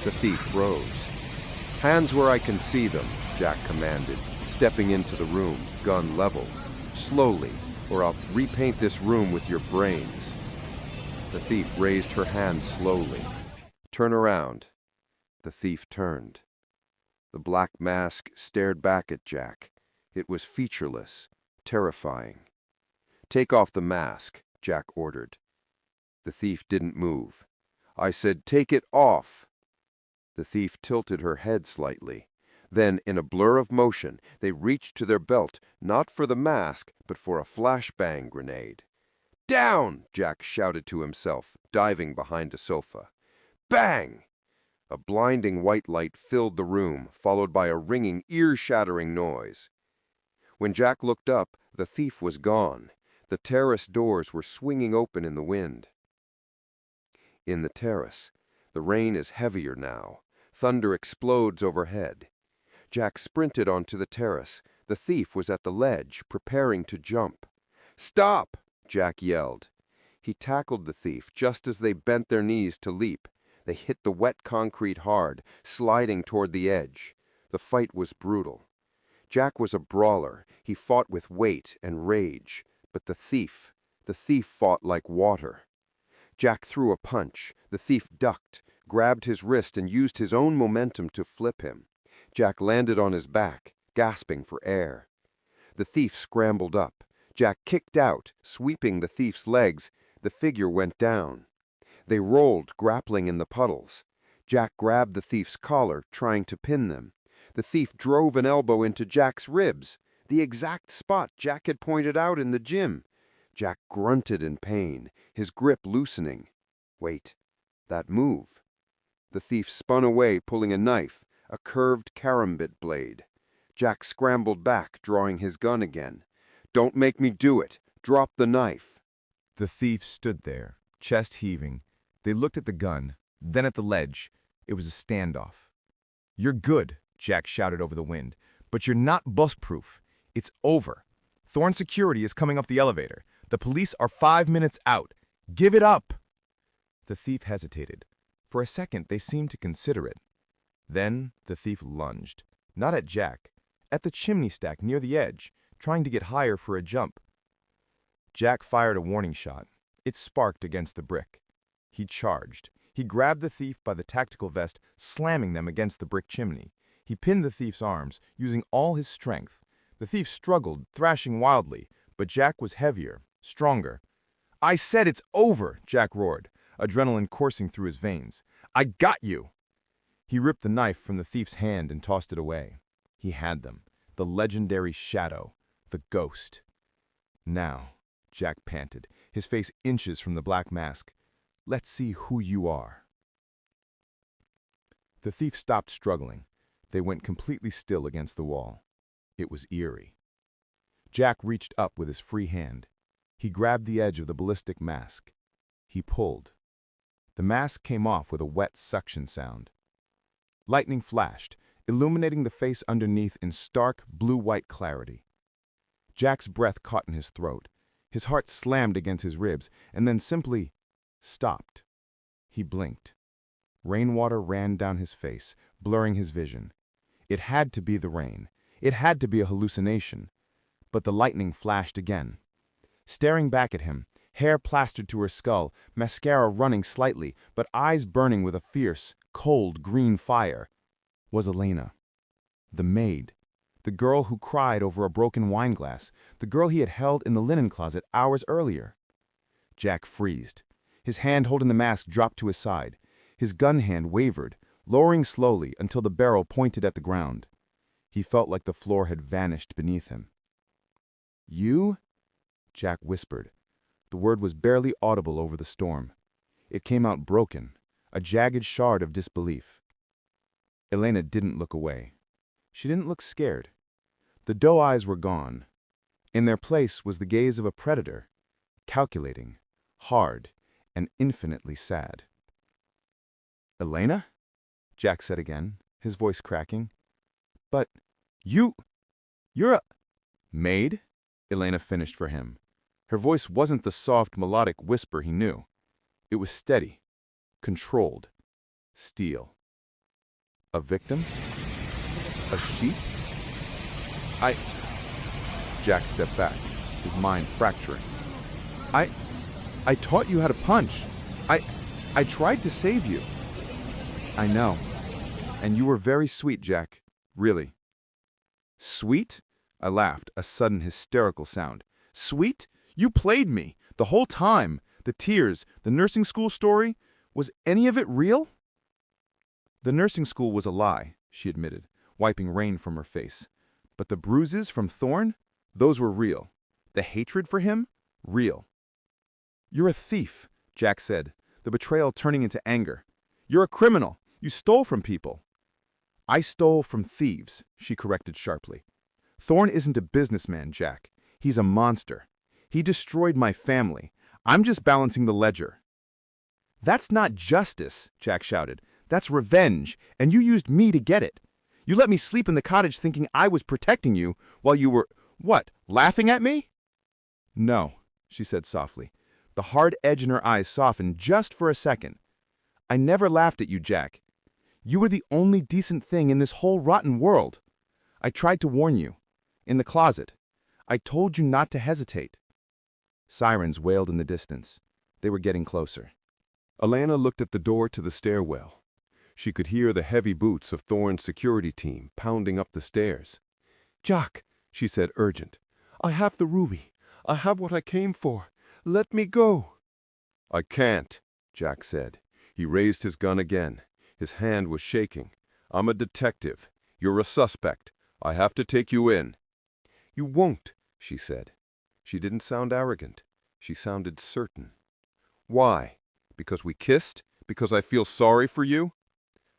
The thief rose. "Hands where I can see them," Jack commanded, stepping into the room, gun leveled. "Slowly, or I'll repaint this room with your brains." The thief raised her hands slowly. "Turn around." The thief turned. The black mask stared back at Jack. It was featureless, terrifying. "Take off the mask," Jack ordered. The thief didn't move. "I said take it off." The thief tilted her head slightly. Then, in a blur of motion, they reached to their belt, not for the mask, but for a flashbang grenade. "Down!" Jack shouted to himself, diving behind a sofa. Bang! A blinding white light filled the room, followed by a ringing, ear-shattering noise. When Jack looked up, the thief was gone. The terrace doors were swinging open in the wind. In the terrace, the rain is heavier now. Thunder explodes overhead. Jack sprinted onto the terrace. The thief was at the ledge, preparing to jump. "Stop!" Jack yelled. He tackled the thief just as they bent their knees to leap. They hit the wet concrete hard, sliding toward the edge. The fight was brutal. Jack was a brawler. He fought with weight and rage. But the thief fought like water. Jack threw a punch. The thief ducked, grabbed his wrist, and used his own momentum to flip him. Jack landed on his back, gasping for air. The thief scrambled up. Jack kicked out, sweeping the thief's legs. The figure went down. They rolled, grappling in the puddles. Jack grabbed the thief's collar, trying to pin them. The thief drove an elbow into Jack's ribs, the exact spot Jack had pointed out in the gym. Jack grunted in pain, his grip loosening. Wait, that move. The thief spun away, pulling a knife, a curved karambit blade. Jack scrambled back, drawing his gun again. "Don't make me do it. Drop the knife." The thief stood there, chest heaving. They looked at the gun, then at the ledge. It was a standoff. "You're good," Jack shouted over the wind, "but you're not bus-proof. It's over. Thorne security is coming up the elevator. The police are 5 minutes out. Give it up!" The thief hesitated. For a second, they seemed to consider it. Then the thief lunged, not at Jack, at the chimney stack near the edge, trying to get higher for a jump. Jack fired a warning shot. It sparked against the brick. He charged. He grabbed the thief by the tactical vest, slamming them against the brick chimney. He pinned the thief's arms, using all his strength. The thief struggled, thrashing wildly, but Jack was heavier, stronger. "I said it's over!" Jack roared, adrenaline coursing through his veins. "I got you!" He ripped the knife from the thief's hand and tossed it away. He had them, the legendary shadow, the ghost. "Now," Jack panted, his face inches from the black mask, "let's see who you are." The thief stopped struggling. They went completely still against the wall. It was eerie. Jack reached up with his free hand. He grabbed the edge of the ballistic mask. He pulled. The mask came off with a wet suction sound. Lightning flashed, illuminating the face underneath in stark, blue-white clarity. Jack's breath caught in his throat. His heart slammed against his ribs, and then simply stopped. He blinked. Rainwater ran down his face, blurring his vision. It had to be the rain. It had to be a hallucination. But the lightning flashed again. Staring back at him, hair plastered to her skull, mascara running slightly, but eyes burning with a fierce, cold green fire, was Elena. The maid. The girl who cried over a broken wine glass. The girl he had held in the linen closet hours earlier. Jack freezed. His hand holding the mask dropped to his side. His gun hand wavered, lowering slowly until the barrel pointed at the ground. He felt like the floor had vanished beneath him. "You?" Jack whispered. The word was barely audible over the storm. It came out broken, a jagged shard of disbelief. Elena didn't look away. She didn't look scared. The doe eyes were gone. In their place was the gaze of a predator, calculating, hard, and infinitely sad. "Elena?" Jack said again, his voice cracking. "But You're a maid? Elena finished for him. Her voice wasn't the soft, melodic whisper he knew. It was steady, controlled, steel. A victim? A sheep? Jack stepped back, his mind fracturing. I taught you how to punch. I tried to save you. I know. And you were very sweet, Jack. Really. Sweet? I laughed, a sudden hysterical sound. Sweet? You played me, the whole time. The tears, the nursing school story. Was any of it real? The nursing school was a lie, she admitted, wiping rain from her face. But the bruises from Thorne? Those were real. The hatred for him? Real. You're a thief, Jack said, the betrayal turning into anger. You're a criminal. You stole from people. I stole from thieves, she corrected sharply. Thorne isn't a businessman, Jack. He's a monster. He destroyed my family. I'm just balancing the ledger. That's not justice, Jack shouted. That's revenge, and you used me to get it. You let me sleep in the cottage thinking I was protecting you while you were, what, laughing at me? No, she said softly. The hard edge in her eyes softened just for a second. I never laughed at you, Jack. You were the only decent thing in this whole rotten world. I tried to warn you. In the closet. I told you not to hesitate. Sirens wailed in the distance. They were getting closer. Elena looked at the door to the stairwell. She could hear the heavy boots of Thorne's security team pounding up the stairs. "Jack," she said, urgent. "I have the ruby. I have what I came for. Let me go." "I can't," Jack said. He raised his gun again. His hand was shaking. "I'm a detective. You're a suspect. I have to take you in." "You won't," she said. She didn't sound arrogant. She sounded certain. "Why? Because we kissed? Because I feel sorry for you?"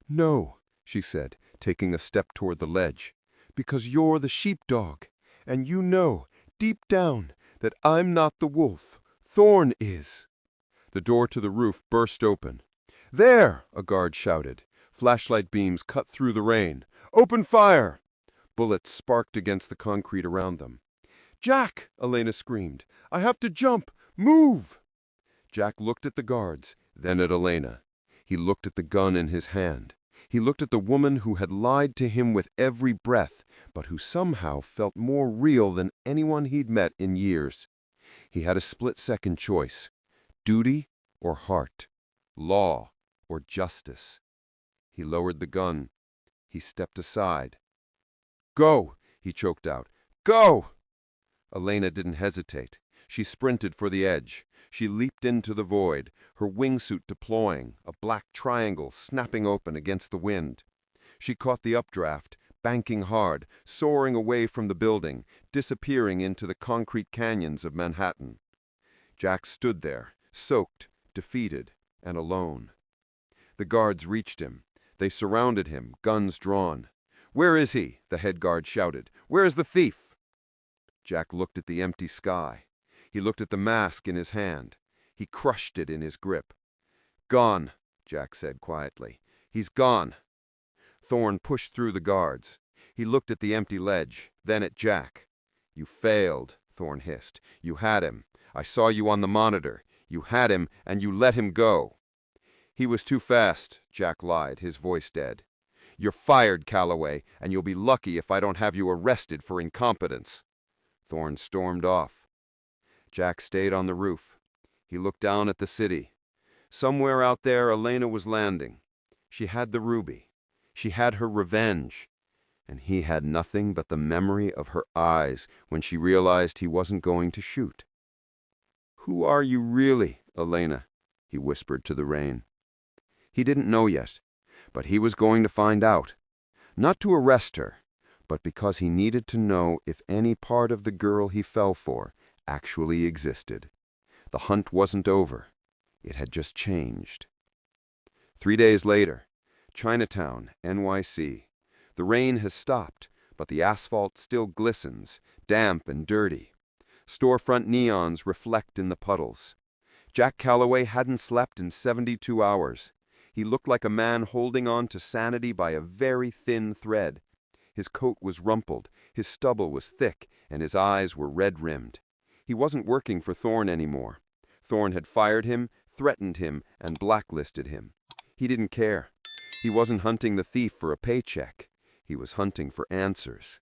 "No," she said, taking a step toward the ledge. "Because you're the sheepdog, and you know, deep down, that I'm not the wolf. Thorne is." The door to the roof burst open. "There!" a guard shouted. Flashlight beams cut through the rain. "Open fire!" Bullets sparked against the concrete around them. "Jack!" Elena screamed. "I have to jump! Move!" Jack looked at the guards, then at Elena. He looked at the gun in his hand. He looked at the woman who had lied to him with every breath, but who somehow felt more real than anyone he'd met in years. He had a split-second choice: duty or heart, law or justice. He lowered the gun. He stepped aside. "Go!" he choked out. "Go!" Elena didn't hesitate. She sprinted for the edge. She leaped into the void, her wingsuit deploying, a black triangle snapping open against the wind. She caught the updraft, banking hard, soaring away from the building, disappearing into the concrete canyons of Manhattan. Jack stood there, soaked, defeated, and alone. The guards reached him. They surrounded him, guns drawn. "Where is he?" the head guard shouted. "Where is the thief?" Jack looked at the empty sky. He looked at the mask in his hand. He crushed it in his grip. "Gone," Jack said quietly. "He's gone." Thorne pushed through the guards. He looked at the empty ledge, then at Jack. "You failed," Thorne hissed. "You had him. I saw you on the monitor. You had him, and you let him go." "He was too fast," Jack lied, his voice dead. "You're fired, Calloway, and you'll be lucky if I don't have you arrested for incompetence." Thorne stormed off. Jack stayed on the roof. He looked down at the city. Somewhere out there, Elena was landing. She had the ruby. She had her revenge. And he had nothing but the memory of her eyes when she realized he wasn't going to shoot. "Who are you really, Elena?" he whispered to the rain. He didn't know yet, but he was going to find out. Not to arrest her, but because he needed to know if any part of the girl he fell for actually existed. The hunt wasn't over. It had just changed. 3 days later, Chinatown, NYC. The rain has stopped, but the asphalt still glistens, damp and dirty. Storefront neons reflect in the puddles. Jack Calloway hadn't slept in 72 hours. He looked like a man holding on to sanity by a very thin thread. His coat was rumpled, his stubble was thick, and his eyes were red-rimmed. He wasn't working for Thorne anymore. Thorne had fired him, threatened him, and blacklisted him. He didn't care. He wasn't hunting the thief for a paycheck. He was hunting for answers.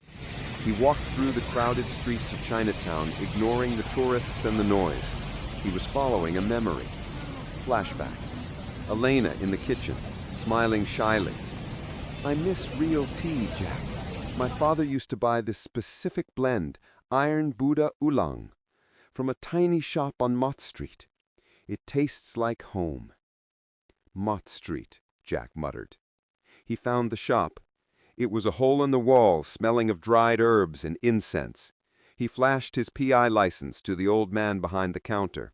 He walked through the crowded streets of Chinatown, ignoring the tourists and the noise. He was following a memory. Flashback. Elena in the kitchen, smiling shyly. "I miss real tea, Jack. My father used to buy this specific blend, Iron Buddha Oolong, from a tiny shop on Mott Street. It tastes like home." Mott Street, Jack muttered. He found the shop. It was a hole in the wall, smelling of dried herbs and incense. He flashed his PI license to the old man behind the counter.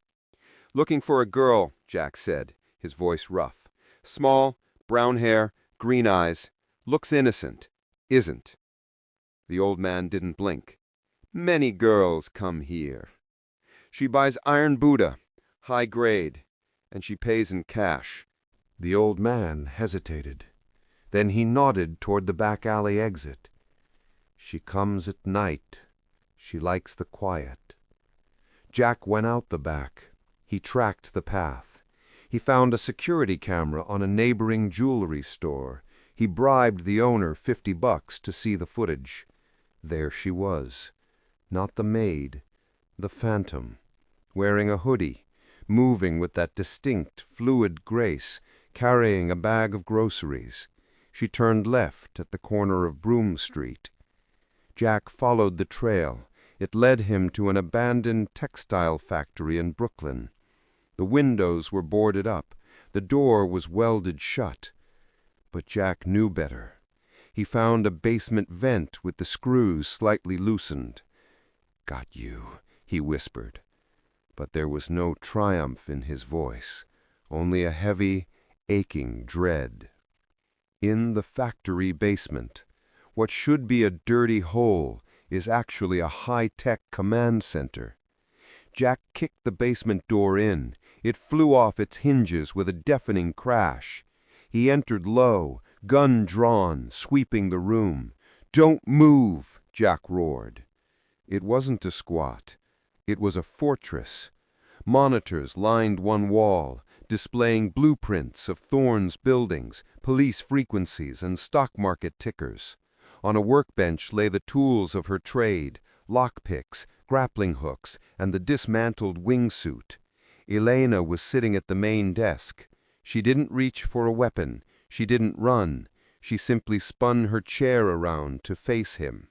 "Looking for a girl," Jack said, his voice rough. "Small, brown hair, green eyes. Looks innocent. Isn't." The old man didn't blink. "Many girls come here. She buys Iron Buddha, high grade, and she pays in cash." The old man hesitated. Then he nodded toward the back alley exit. "She comes at night. She likes the quiet." Jack went out the back. He tracked the path. He found a security camera on a neighboring jewelry store. He bribed the owner $50 to see the footage. There she was. Not the maid. The phantom. Wearing a hoodie. Moving with that distinct, fluid grace. Carrying a bag of groceries. She turned left at the corner of Broome Street. Jack followed the trail. It led him to an abandoned textile factory in Brooklyn. The windows were boarded up. The door was welded shut. But Jack knew better. He found a basement vent with the screws slightly loosened. "Got you," he whispered. But there was no triumph in his voice, only a heavy, aching dread. In the factory basement, what should be a dirty hole is actually a high-tech command center. Jack kicked the basement door in. It flew off its hinges with a deafening crash. He entered low, gun drawn, sweeping the room. "Don't move!" Jack roared. It wasn't a squat. It was a fortress. Monitors lined one wall, displaying blueprints of Thorne's buildings, police frequencies, and stock market tickers. On a workbench lay the tools of her trade, lockpicks, grappling hooks, and the dismantled wingsuit. Elena was sitting at the main desk. She didn't reach for a weapon. She didn't run. She simply spun her chair around to face him.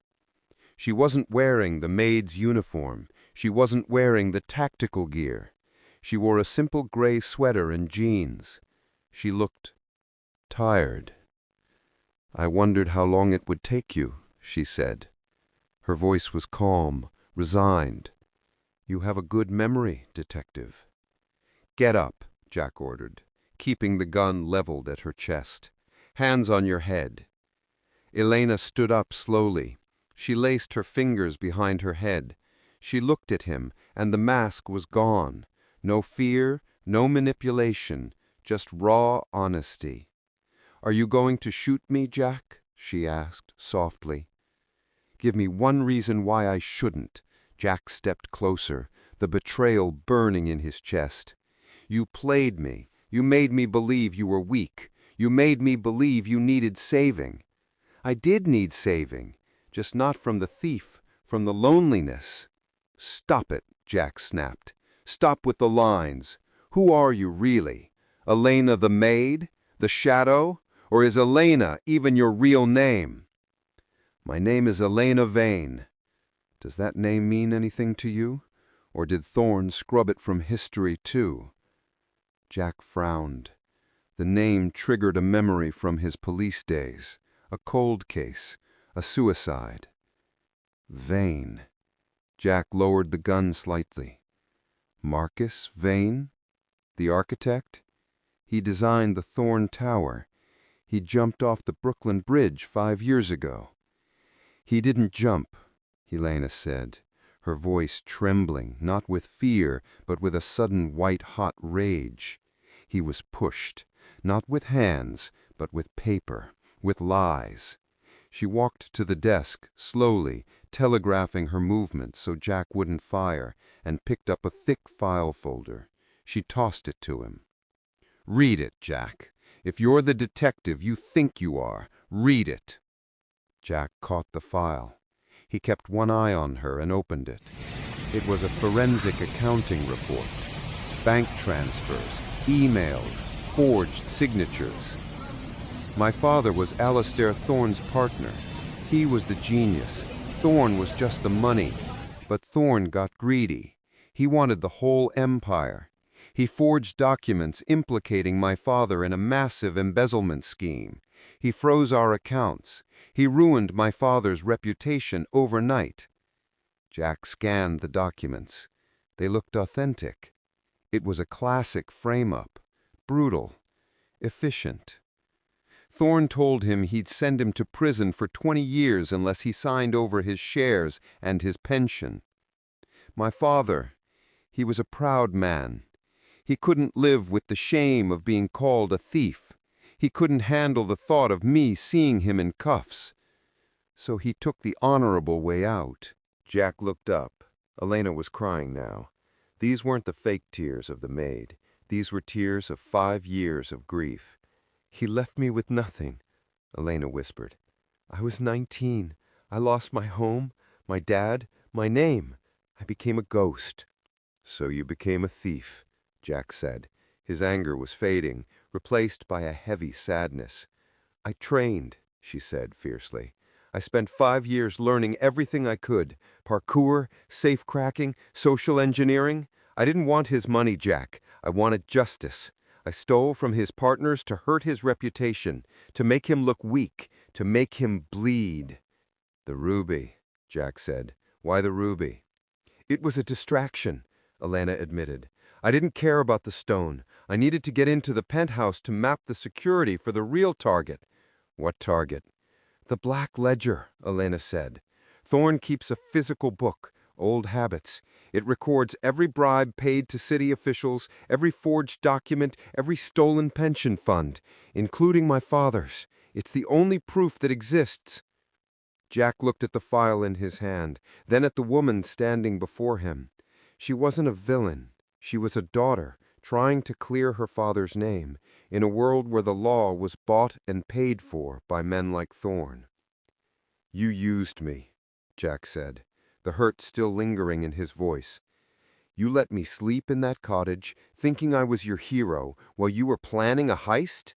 She wasn't wearing the maid's uniform. She wasn't wearing the tactical gear. She wore a simple gray sweater and jeans. She looked tired. "I wondered how long it would take you," she said. Her voice was calm, resigned. "You have a good memory, detective." "Get up," Jack ordered, keeping the gun leveled at her chest. "Hands on your head." Elena stood up slowly. She laced her fingers behind her head. She looked at him, and the mask was gone. No fear, no manipulation, just raw honesty. "Are you going to shoot me, Jack?" she asked, softly. "Give me one reason why I shouldn't." Jack stepped closer, the betrayal burning in his chest. "You played me. You made me believe you were weak. You made me believe you needed saving. I did need saving, just not from the thief, from the loneliness." "Stop it," Jack snapped. "Stop with the lines. Who are you really? Elena the maid? The shadow? Or is Elena even your real name?" "My name is Elena Vane. Does that name mean anything to you? Or did Thorne scrub it from history too?" Jack frowned. The name triggered a memory from his police days, a cold case, a suicide. Vane. Jack lowered the gun slightly. Marcus Vane? The architect? He designed the Thorne Tower. He jumped off the Brooklyn Bridge 5 years ago. "He didn't jump," Elena said, her voice trembling, not with fear, but with a sudden white-hot rage. "He was pushed, not with hands, but with paper, with lies. She walked to the desk, slowly, telegraphing her movements so Jack wouldn't fire, and picked up a thick file folder. She tossed it to him. "Read it, Jack. If you're the detective you think you are, read it." Jack caught the file. He kept one eye on her and opened it. It was a forensic accounting report. Bank transfers, emails, forged signatures. My father was Alistair Thorne's partner. He was the genius. Thorne was just the money. But Thorne got greedy. He wanted the whole empire. He forged documents implicating my father in a massive embezzlement scheme. He froze our accounts. He ruined my father's reputation overnight. Jack scanned the documents. They looked authentic. It was a classic frame-up. Brutal. Efficient. Thorne told him he'd send him to prison for 20 years unless he signed over his shares and his pension. My father, he was a proud man. He couldn't live with the shame of being called a thief. He couldn't handle the thought of me seeing him in cuffs. So he took the honorable way out. Jack looked up. Elena was crying now. These weren't the fake tears of the maid. These were tears of 5 years of grief. "He left me with nothing," Elena whispered. "I was 19. I lost my home, my dad, my name. I became a ghost." "So you became a thief," Jack said. His anger was fading, replaced by a heavy sadness. "I trained," she said fiercely. "I spent 5 years learning everything I could. Parkour, safe-cracking, social engineering. I didn't want his money, Jack. I wanted justice. I stole from his partners to hurt his reputation, to make him look weak, to make him bleed." "The ruby," Jack said. "Why the ruby?" "It was a distraction," Elena admitted. "I didn't care about the stone. I needed to get into the penthouse to map the security for the real target." "What target?" "The Black Ledger," Elena said. "Thorne keeps a physical book, Old Habits. It records every bribe paid to city officials, every forged document, every stolen pension fund, including my father's. It's the only proof that exists." Jack looked at the file in his hand, then at the woman standing before him. She wasn't a villain. She was a daughter, trying to clear her father's name, in a world where the law was bought and paid for by men like Thorne. "You used me," Jack said, the hurt still lingering in his voice. "You let me sleep in that cottage, thinking I was your hero, while you were planning a heist?"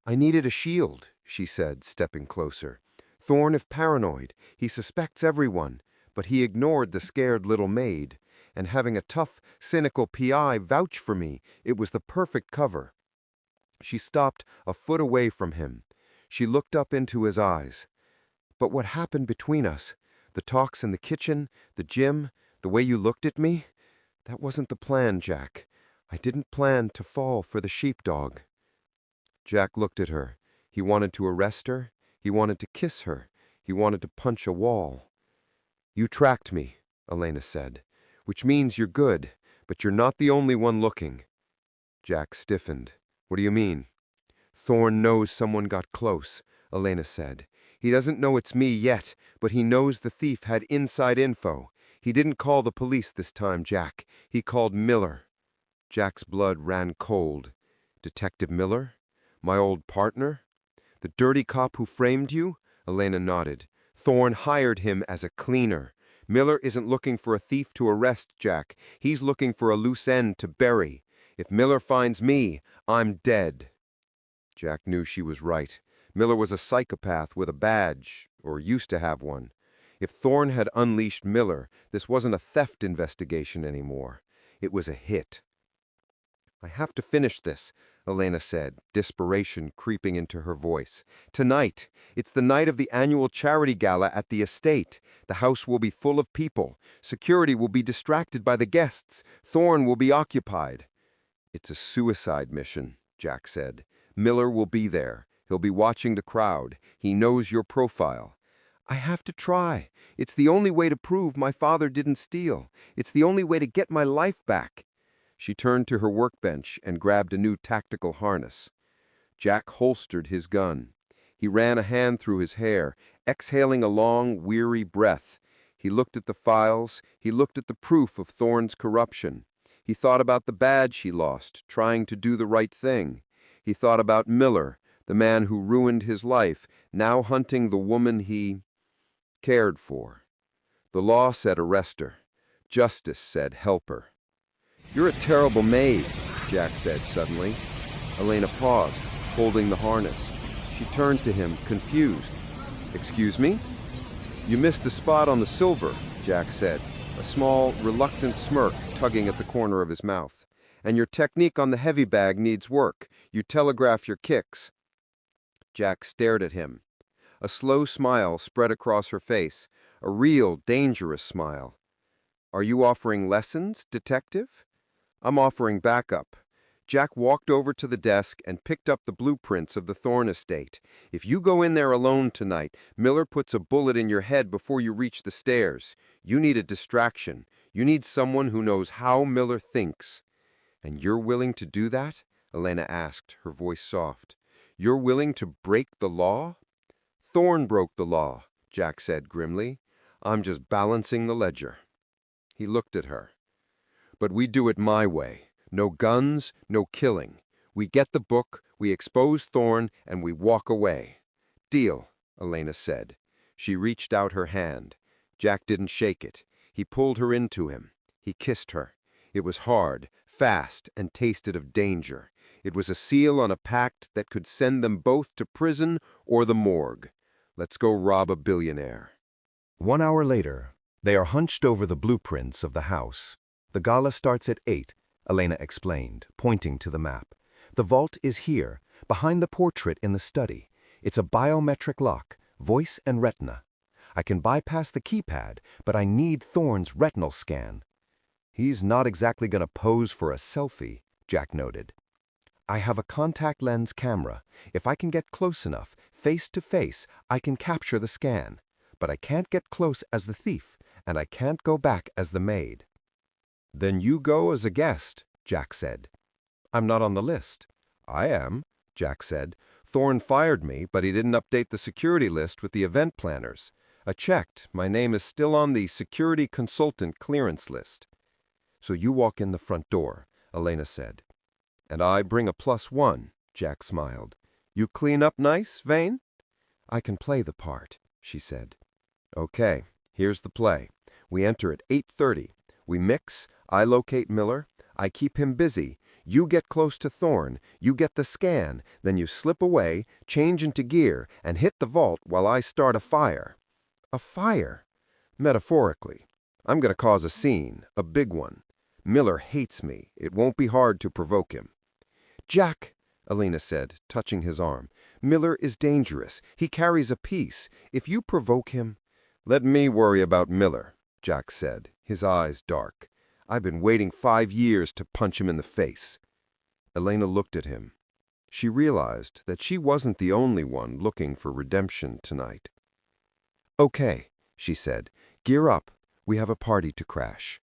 "I needed a shield," she said, stepping closer. "Thorne is paranoid. He suspects everyone, but he ignored the scared little maid. And having a tough, cynical PI vouch for me, it was the perfect cover." She stopped a foot away from him. She looked up into his eyes. "But what happened between us? The talks in the kitchen, the gym, the way you looked at me? That wasn't the plan, Jack. I didn't plan to fall for the sheepdog." Jack looked at her. He wanted to arrest her. He wanted to kiss her. He wanted to punch a wall. "You tracked me," Elena said, "which means you're good, but you're not the only one looking." Jack stiffened. "What do you mean?" "Thorne knows someone got close," Elena said. "He doesn't know it's me yet, but he knows the thief had inside info. He didn't call the police this time, Jack. He called Miller." Jack's blood ran cold. "Detective Miller? My old partner? The dirty cop who framed you?" Elena nodded. "Thorne hired him as a cleaner. Miller isn't looking for a thief to arrest, Jack. He's looking for a loose end to bury. If Miller finds me, I'm dead." Jack knew she was right. Miller was a psychopath with a badge, or used to have one. If Thorne had unleashed Miller, this wasn't a theft investigation anymore. It was a hit. "I have to finish this," Elena said, desperation creeping into her voice. "Tonight. It's the night of the annual charity gala at the estate. The house will be full of people. Security will be distracted by the guests. Thorne will be occupied." "It's a suicide mission," Jack said. "Miller will be there. He'll be watching the crowd. He knows your profile." "I have to try. It's the only way to prove my father didn't steal. It's the only way to get my life back." She turned to her workbench and grabbed a new tactical harness. Jack holstered his gun. He ran a hand through his hair, exhaling a long, weary breath. He looked at the files. He looked at the proof of Thorne's corruption. He thought about the badge he lost, trying to do the right thing. He thought about Miller, the man who ruined his life, now hunting the woman he cared for. The law said arrest her. Justice said help her. "You're a terrible maid," Jack said suddenly. Elena paused, holding the harness. She turned to him, confused. "Excuse me?" "You missed the spot on the silver," Jack said, a small, reluctant smirk tugging at the corner of his mouth. "And your technique on the heavy bag needs work. You telegraph your kicks." Jack stared at him. A slow smile spread across her face, a real, dangerous smile. "Are you offering lessons, detective?" "I'm offering backup." Jack walked over to the desk and picked up the blueprints of the Thorne estate. "If you go in there alone tonight, Miller puts a bullet in your head before you reach the stairs. You need a distraction. You need someone who knows how Miller thinks." "And you're willing to do that?" Elena asked, her voice soft. "You're willing to break the law?" "Thorne broke the law," Jack said grimly. "I'm just balancing the ledger." He looked at her. "But we do it my way. No guns, no killing. We get the book, we expose Thorne, and we walk away." "Deal," Elena said. She reached out her hand. Jack didn't shake it. He pulled her into him. He kissed her. It was hard, fast, and tasted of danger. It was a seal on a pact that could send them both to prison or the morgue. Let's go rob a billionaire. 1 hour later, they are hunched over the blueprints of the house. The gala starts at 8, Elena explained, pointing to the map. The vault is here, behind the portrait in the study. It's a biometric lock, voice and retina. I can bypass the keypad, but I need Thorne's retinal scan. "He's not exactly going to pose for a selfie," Jack noted. "I have a contact lens camera. If I can get close enough, face to face, I can capture the scan. But I can't get close as the thief, and I can't go back as the maid." "Then you go as a guest," Jack said. "I'm not on the list." "I am," Jack said. "Thorne fired me, but he didn't update the security list with the event planners. I checked. My name is still on the security consultant clearance list." "So you walk in the front door," Elena said. "And I bring a +1, Jack smiled. "You clean up nice, Vane?" "I can play the part," she said. "Okay, here's the play. We enter at 8:30. We mix, I locate Miller, I keep him busy. You get close to Thorne, you get the scan, then you slip away, change into gear, and hit the vault while I start a fire." "A fire?" "Metaphorically. I'm going to cause a scene, a big one. Miller hates me. It won't be hard to provoke him." "Jack," Elena said, touching his arm, "Miller is dangerous. He carries a piece. If you provoke him—" "Let me worry about Miller," Jack said, his eyes dark. "I've been waiting 5 years to punch him in the face." Elena looked at him. She realized that she wasn't the only one looking for redemption tonight. "Okay," she said. "Gear up. We have a party to crash."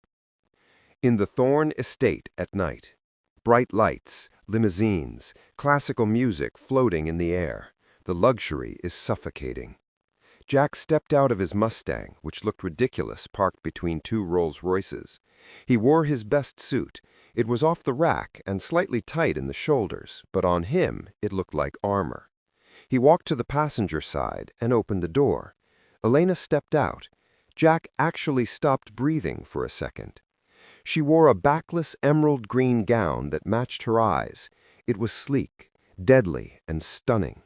In the Thorne estate at night. Bright lights, limousines, classical music floating in the air. The luxury is suffocating. Jack stepped out of his Mustang, which looked ridiculous parked between 2 Rolls-Royces. He wore his best suit. It was off the rack and slightly tight in the shoulders, but on him it looked like armor. He walked to the passenger side and opened the door. Elena stepped out. Jack actually stopped breathing for a second. She wore a backless emerald green gown that matched her eyes. It was sleek, deadly, and stunning.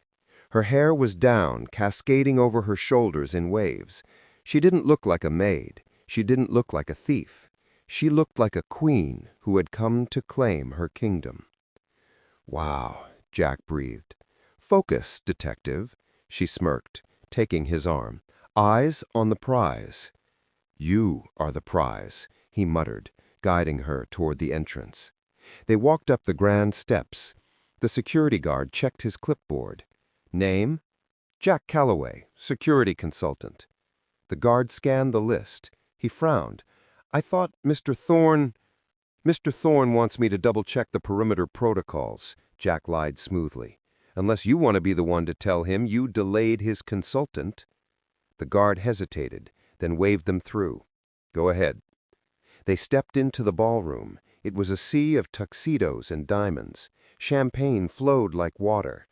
Her hair was down, cascading over her shoulders in waves. She didn't look like a maid. She didn't look like a thief. She looked like a queen who had come to claim her kingdom. "Wow," Jack breathed. "Focus, detective," she smirked, taking his arm. "Eyes on the prize." "You are the prize," he muttered, guiding her toward the entrance. They walked up the grand steps. The security guard checked his clipboard. "Name?" "Jack Calloway, security consultant." The guard scanned the list. He frowned. "I thought Mr. Thorne—" "Mr. Thorne wants me to double-check the perimeter protocols," Jack lied smoothly. Unless you want to be the one to tell him you delayed his consultant." The guard hesitated, then waved them through. "Go ahead." They stepped into the ballroom. It was a sea of tuxedos and diamonds. Champagne flowed like water.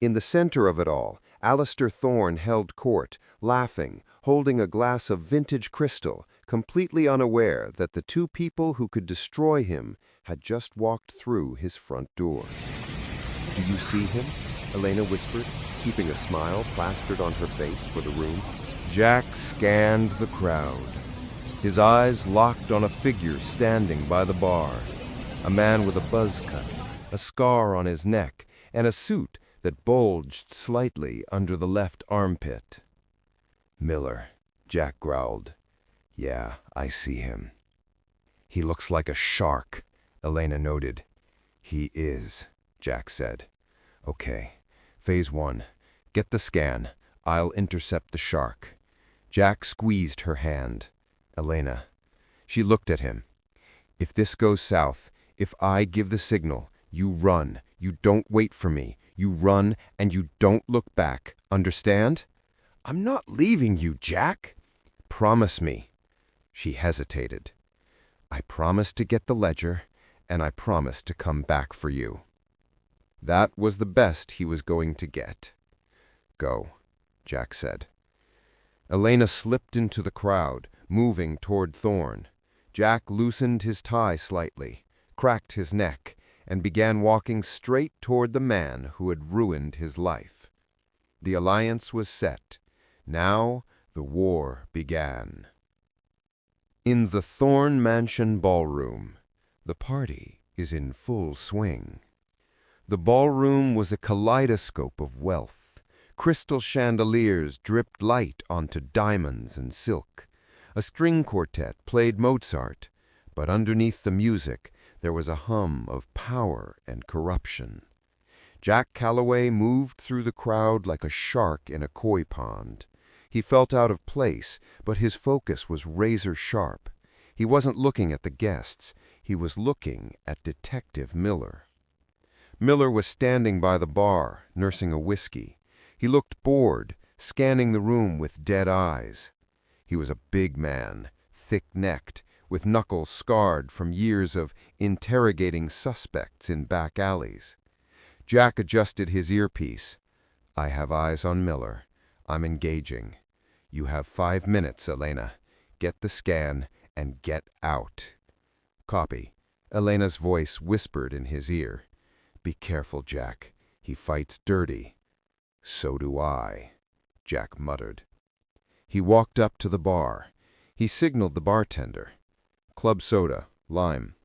In the center of it all, Alistair Thorne held court, laughing, holding a glass of vintage crystal, completely unaware that the two people who could destroy him had just walked through his front door. "Do you see him?" Elena whispered, keeping a smile plastered on her face for the room. Jack scanned the crowd. His eyes locked on a figure standing by the bar. A man with a buzz cut, a scar on his neck, and a suit that bulged slightly under the left armpit. "Miller," Jack growled. "Yeah, I see him." "He looks like a shark," Elena noted. "He is," Jack said. "Okay, phase 1. Get the scan. I'll intercept the shark." Jack squeezed her hand. "Elena." She looked at him. "If this goes south, if I give the signal, you run. You don't wait for me. You run and you don't look back. Understand?" "I'm not leaving you, Jack." "Promise me." She hesitated. "I promise to get the ledger, and I promise to come back for you." That was the best he was going to get. "Go," Jack said. Elena slipped into the crowd, moving toward Thorne. Jack loosened his tie slightly, cracked his neck, and began walking straight toward the man who had ruined his life. The alliance was set. Now the war began. In the Thorne Mansion ballroom, the party is in full swing. The ballroom was a kaleidoscope of wealth. Crystal chandeliers dripped light onto diamonds and silk. A string quartet played Mozart, but underneath the music there was a hum of power and corruption. Jack Calloway moved through the crowd like a shark in a koi pond. He felt out of place, but his focus was razor sharp. He wasn't looking at the guests. He was looking at Detective Miller. Miller was standing by the bar, nursing a whiskey. He looked bored, scanning the room with dead eyes. He was a big man, thick-necked, with knuckles scarred from years of interrogating suspects in back alleys. Jack adjusted his earpiece. "I have eyes on Miller. I'm engaging. You have 5 minutes, Elena. Get the scan and get out." "Copy." Elena's voice whispered in his ear. "Be careful, Jack. He fights dirty." "So do I," Jack muttered. He walked up to the bar. He signaled the bartender. "Club soda, lime."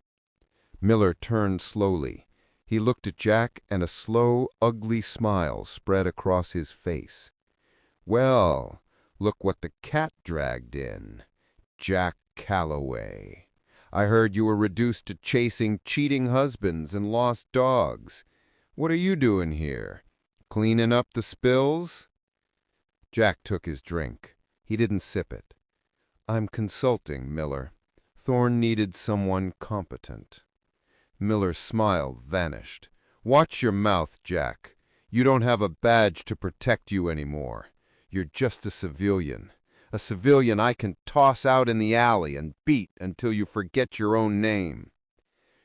Miller turned slowly. He looked at Jack, and a slow, ugly smile spread across his face. "Well, look what the cat dragged in. Jack Calloway. I heard you were reduced to chasing cheating husbands and lost dogs. What are you doing here? Cleaning up the spills?" Jack took his drink. He didn't sip it. "I'm consulting, Miller. Thorne needed someone competent." Miller's smile vanished. "Watch your mouth, Jack. You don't have a badge to protect you anymore. You're just a civilian. A civilian I can toss out in the alley and beat until you forget your own name."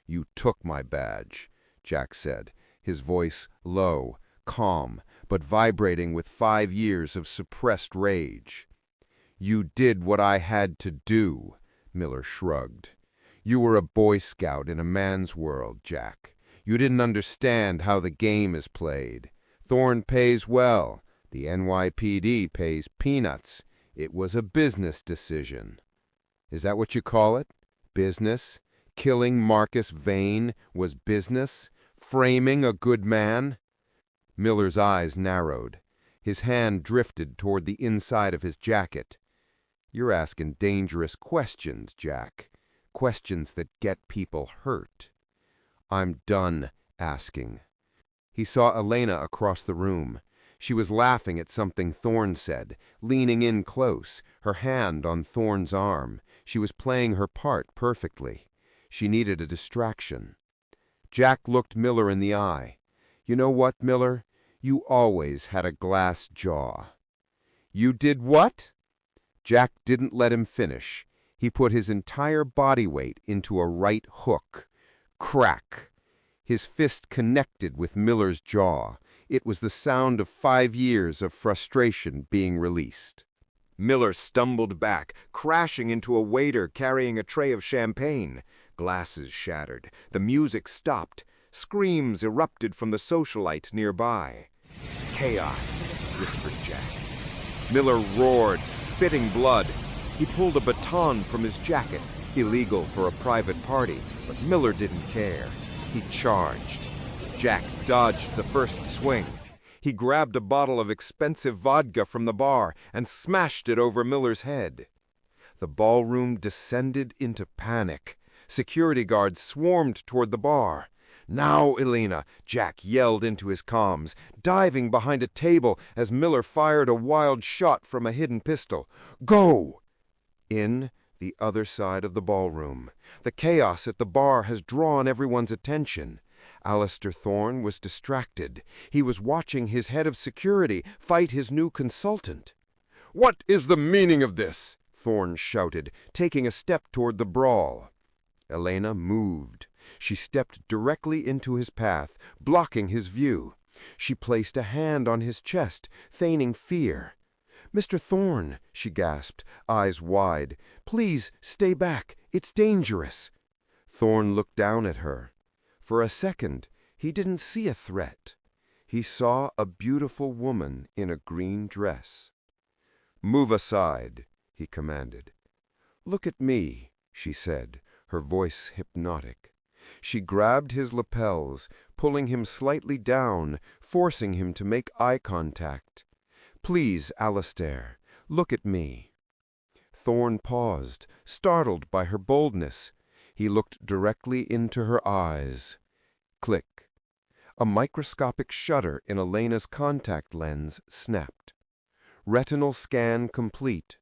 "You took my badge," Jack said, his voice low, calm, but vibrating with 5 years of suppressed rage. "You did what I had to do," Miller shrugged. "You were a Boy Scout in a man's world, Jack. You didn't understand how the game is played. Thorne pays well. The NYPD pays peanuts. It was a business decision." "Is that what you call it? Business? Killing Marcus Vane was business? Framing a good man?" Miller's eyes narrowed. His hand drifted toward the inside of his jacket. "You're asking dangerous questions, Jack. Questions that get people hurt." "I'm done asking." He saw Elena across the room. She was laughing at something Thorne said, leaning in close, her hand on Thorne's arm. She was playing her part perfectly. She needed a distraction. Jack looked Miller in the eye. "You know what, Miller? You always had a glass jaw." "You did what?" Jack didn't let him finish. He put his entire body weight into a right hook. Crack! His fist connected with Miller's jaw. It was the sound of 5 years of frustration being released. Miller stumbled back, crashing into a waiter carrying a tray of champagne. Glasses shattered. The music stopped. Screams erupted from the socialite nearby. "Chaos," whispered Jack. Miller roared, spitting blood. He pulled a baton from his jacket, illegal for a private party, but Miller didn't care. He charged. Jack dodged the first swing. He grabbed a bottle of expensive vodka from the bar and smashed it over Miller's head. The ballroom descended into panic. Security guards swarmed toward the bar. "Now, Elena!" Jack yelled into his comms, diving behind a table as Miller fired a wild shot from a hidden pistol. "Go!" In the other side of the ballroom, the chaos at the bar has drawn everyone's attention. Alistair Thorne was distracted. He was watching his head of security fight his new consultant. "What is the meaning of this?" Thorne shouted, taking a step toward the brawl. Elena moved. She stepped directly into his path, blocking his view. She placed a hand on his chest, feigning fear. "Mr. Thorne," she gasped, eyes wide, "please stay back. It's dangerous." Thorne looked down at her. For a second, he didn't see a threat. He saw a beautiful woman in a green dress. "Move aside," he commanded. "Look at me," she said, her voice hypnotic. She grabbed his lapels, pulling him slightly down, forcing him to make eye contact. "Please, Alistair, look at me." Thorne paused, startled by her boldness. He looked directly into her eyes. Click. A microscopic shutter in Elena's contact lens snapped. Retinal scan complete.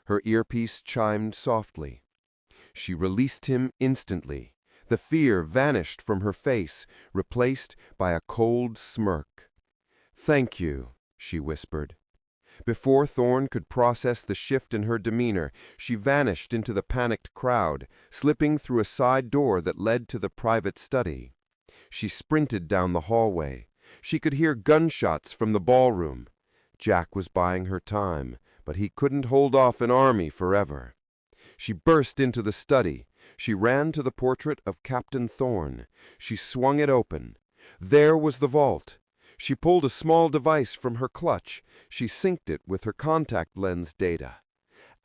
Her earpiece chimed softly. She released him instantly. The fear vanished from her face, replaced by a cold smirk. "Thank you," she whispered. Before Thorne could process the shift in her demeanor, she vanished into the panicked crowd, slipping through a side door that led to the private study. She sprinted down the hallway. She could hear gunshots from the ballroom. Jack was buying her time, but he couldn't hold off an army forever. She burst into the study. She ran to the portrait of Captain Thorne. She swung it open. There was the vault. She pulled a small device from her clutch. She synced it with her contact lens data.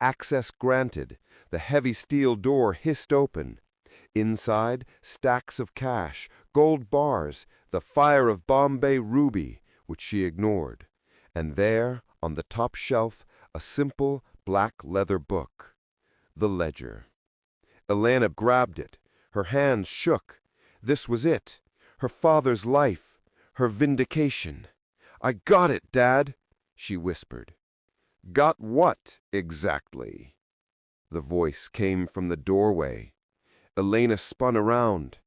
Access granted. The heavy steel door hissed open. Inside, stacks of cash, gold bars, the fire of Bombay ruby, which she ignored. And there, on the top shelf, a simple black leather book. The ledger. Elena grabbed it. Her hands shook. This was it. Her father's life. Her vindication. "I got it, Dad," she whispered. "Got what, exactly?" The voice came from the doorway. Elena spun around.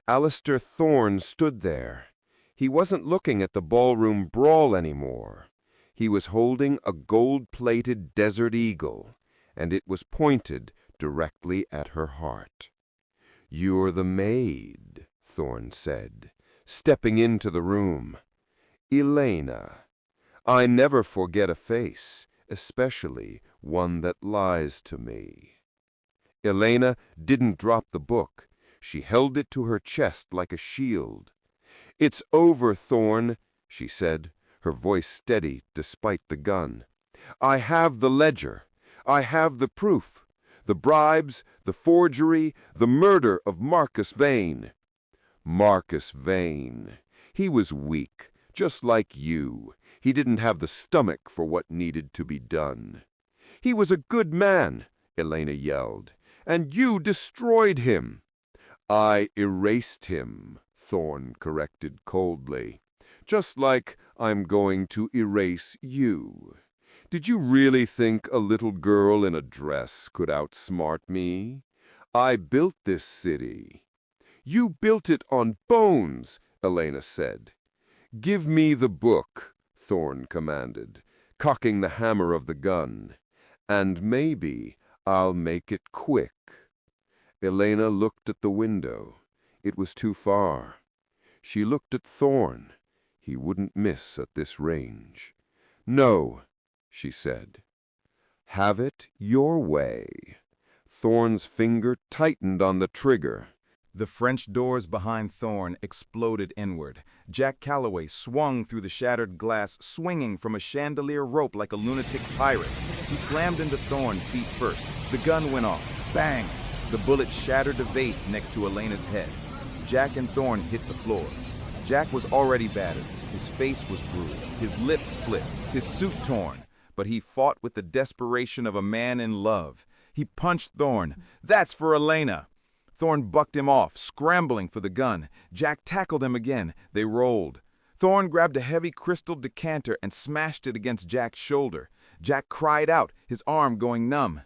Alistair Thorne stood there. He wasn't looking at the ballroom brawl anymore. He was holding a gold-plated desert eagle, and it was pointed directly at her heart. "You're the maid," Thorne said, stepping into the room. "Elena. I never forget a face, especially one that lies to me." Elena didn't drop the book. She held it to her chest like a shield. "It's over, Thorne," she said, her voice steady despite the gun. "I have the ledger. I have the proof. The bribes, the forgery, the murder of Marcus Vane." Marcus Vane. He was weak, just like you. He didn't have the stomach for what needed to be done. "He was a good man," Elena yelled, "and you destroyed him." "I erased him," Thorne corrected coldly. "Just like I'm going to erase you. Did you really think a little girl in a dress could outsmart me? I built this city." "You built it on bones," Elena said. "Give me the book," Thorne commanded, cocking the hammer of the gun. "And maybe I'll make it quick." Elena looked at the window. It was too far. She looked at Thorne. He wouldn't miss at this range. "No," she said. "Have it your way." Thorne's finger tightened on the trigger. The French doors behind Thorne exploded inward. Jack Calloway swung through the shattered glass, swinging from a chandelier rope like a lunatic pirate. He slammed into Thorne feet first. The gun went off. Bang! The bullet shattered the vase next to Elena's head. Jack and Thorne hit the floor. Jack was already battered. His face was bruised, his lips split, his suit torn. But he fought with the desperation of a man in love. He punched Thorne. "That's for Elena!" Thorne bucked him off, scrambling for the gun. Jack tackled him again. They rolled. Thorne grabbed a heavy crystal decanter and smashed it against Jack's shoulder. Jack cried out, his arm going numb.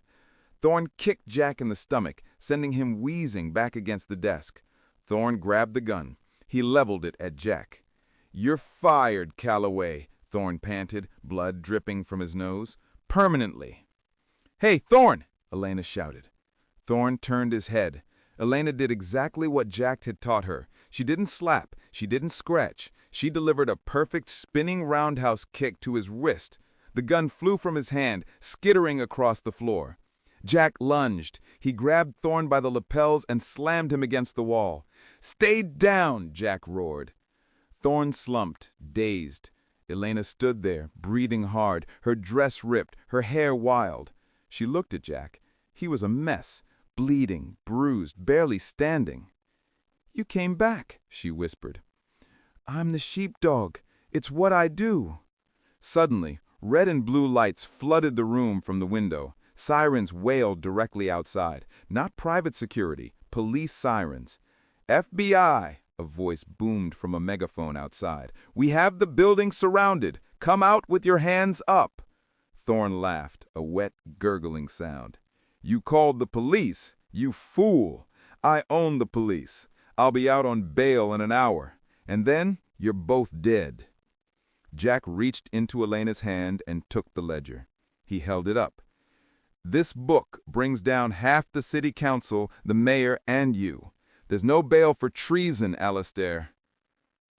Thorne kicked Jack in the stomach, sending him wheezing back against the desk. Thorne grabbed the gun. He leveled it at Jack. "You're fired, Calloway," Thorne panted, blood dripping from his nose. "Permanently." "Hey, Thorne!" Elena shouted. Thorne turned his head. Elena did exactly what Jack had taught her. She didn't slap. She didn't scratch. She delivered a perfect spinning roundhouse kick to his wrist. The gun flew from his hand, skittering across the floor. Jack lunged. He grabbed Thorne by the lapels and slammed him against the wall. "Stay down!" Jack roared. Thorne slumped, dazed. Elena stood there, breathing hard, her dress ripped, her hair wild. She looked at Jack. He was a mess. Bleeding, bruised, barely standing. "You came back," she whispered. "I'm the sheepdog. It's what I do." Suddenly, red and blue lights flooded the room from the window. Sirens wailed directly outside. Not private security, police sirens. "FBI!" a voice boomed from a megaphone outside. "We have the building surrounded. Come out with your hands up." Thorne laughed, a wet, gurgling sound. "You called the police? You fool! I own the police. I'll be out on bail in an hour. And then you're both dead." Jack reached into Elena's hand and took the ledger. He held it up. "This book brings down half the city council, the mayor, and you. There's no bail for treason, Alistair."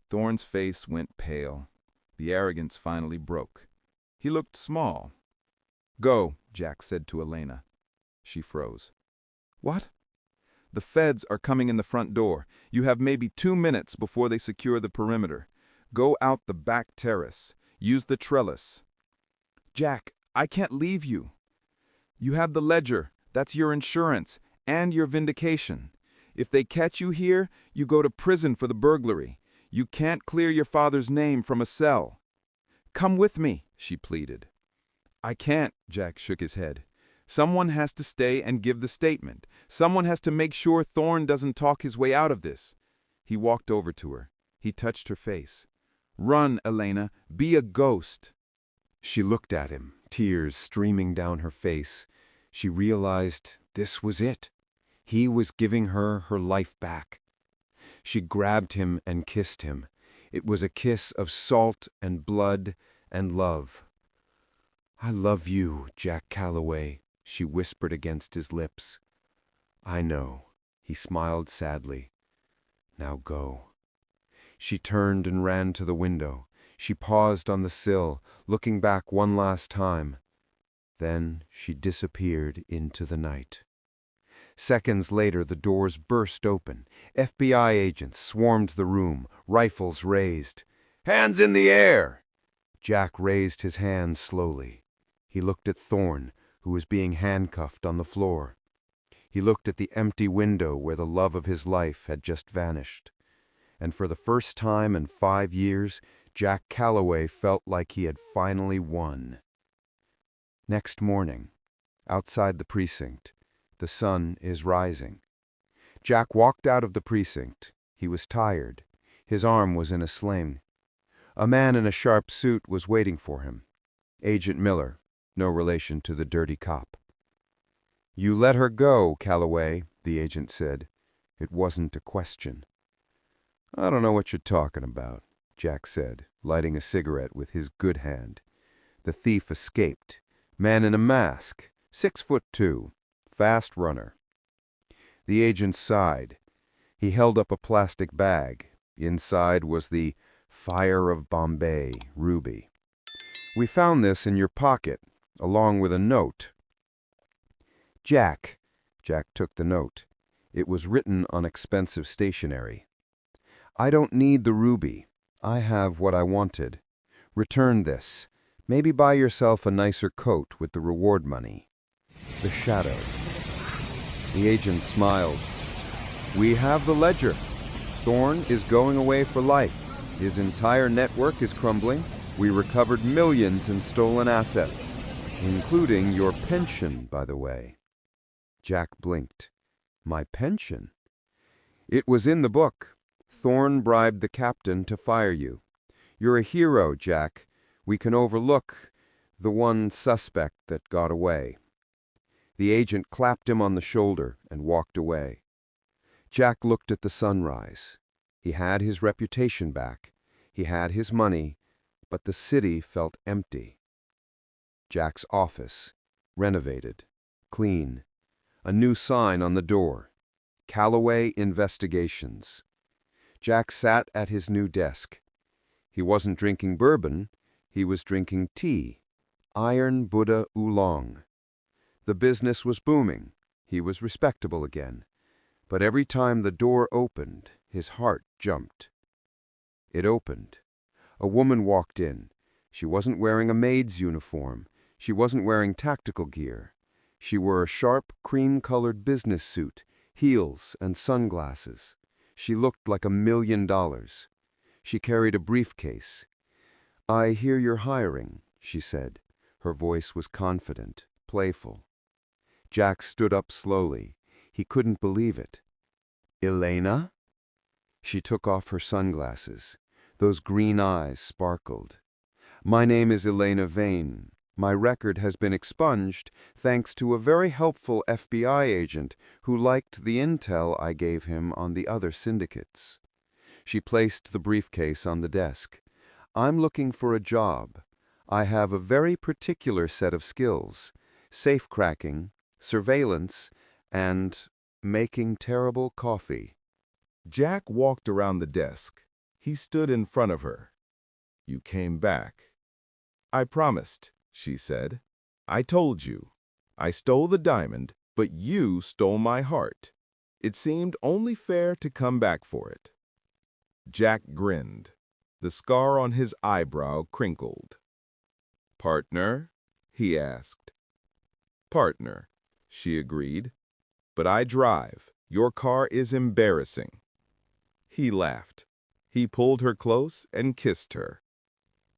Thorne's face went pale. The arrogance finally broke. He looked small. "Go," Jack said to Elena. She froze. "What?" "The feds are coming in the front door. You have maybe 2 minutes before they secure the perimeter. Go out the back terrace. Use the trellis." "Jack, I can't leave you." "You have the ledger. That's your insurance and your vindication. If they catch you here, you go to prison for the burglary. You can't clear your father's name from a cell." "Come with me," she pleaded. "I can't," Jack shook his head. "Someone has to stay and give the statement. Someone has to make sure Thorne doesn't talk his way out of this." He walked over to her. He touched her face. "Run, Elena. Be a ghost." She looked at him, tears streaming down her face. She realized this was it. He was giving her life back. She grabbed him and kissed him. It was a kiss of salt and blood and love. "I love you, Jack Calloway," she whispered against his lips. "I know." He smiled sadly. "Now go." She turned and ran to the window. She paused on the sill, looking back one last time. Then she disappeared into the night. Seconds later, the doors burst open. FBI agents swarmed the room, rifles raised. "Hands in the air!" Jack raised his hands slowly. He looked at Thorne, who was being handcuffed on the floor. He looked at the empty window where the love of his life had just vanished. And for the first time in 5 years, Jack Calloway felt like he had finally won. Next morning, outside the precinct, the sun is rising. Jack walked out of the precinct. He was tired. His arm was in a sling. A man in a sharp suit was waiting for him. Agent Miller, no relation to the dirty cop. "You let her go, Calloway," the agent said. It wasn't a question. "I don't know what you're talking about. Jack said, lighting a cigarette with his good hand. The thief escaped. Man in a mask, 6'2", fast runner. The agent sighed. He held up a plastic bag. Inside was the Fire of Bombay ruby. We found this in your pocket, along with a note. Jack took the note. It was written on expensive stationery. I don't need the ruby. I have what I wanted. Return this. Maybe buy yourself a nicer coat with the reward money. The Shadow. The agent smiled. We have the ledger. Thorne is going away for life. His entire network is crumbling. We recovered millions in stolen assets, including your pension, by the way. Jack blinked. My pension? It was in the book. Thorne bribed the captain to fire you. You're a hero, Jack. We can overlook the one suspect that got away. The agent clapped him on the shoulder and walked away. Jack looked at the sunrise. He had his reputation back. He had his money, but the city felt empty. Jack's office, renovated, clean. A new sign on the door. Calloway Investigations. Jack sat at his new desk. He wasn't drinking bourbon. He was drinking tea. Iron Buddha Oolong. The business was booming. He was respectable again. But every time the door opened, his heart jumped. It opened. A woman walked in. She wasn't wearing a maid's uniform. She wasn't wearing tactical gear. She wore a sharp, cream-colored business suit, heels, and sunglasses. She looked like $1 million. She carried a briefcase. I hear you're hiring, she said. Her voice was confident, playful. Jack stood up slowly. He couldn't believe it. Elena? She took off her sunglasses. Those green eyes sparkled. My name is Elena Vane. My record has been expunged thanks to a very helpful FBI agent who liked the intel I gave him on the other syndicates. She placed the briefcase on the desk. I'm looking for a job. I have a very particular set of skills: safe-cracking, surveillance, and making terrible coffee. Jack walked around the desk. He stood in front of her. You came back. I promised, she said. I told you. I stole the diamond, but you stole my heart. It seemed only fair to come back for it. Jack grinned. The scar on his eyebrow crinkled. Partner? He asked. Partner, she agreed. But I drive. Your car is embarrassing. He laughed. He pulled her close and kissed her.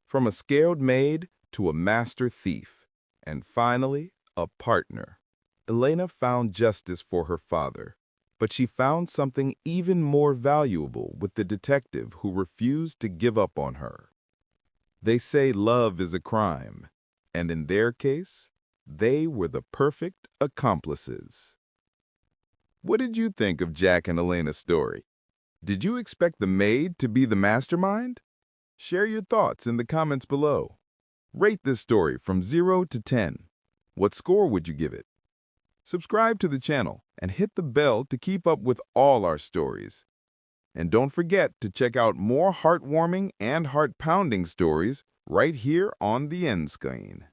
From a scared maid to a master thief, and finally, a partner. Elena found justice for her father, but she found something even more valuable with the detective who refused to give up on her. They say love is a crime, and in their case, they were the perfect accomplices. What did you think of Jack and Elena's story? Did you expect the maid to be the mastermind? Share your thoughts in the comments below. Rate this story from 0 to 10. What score would you give it? Subscribe to the channel and hit the bell to keep up with all our stories. And don't forget to check out more heartwarming and heart-pounding stories right here on the end screen.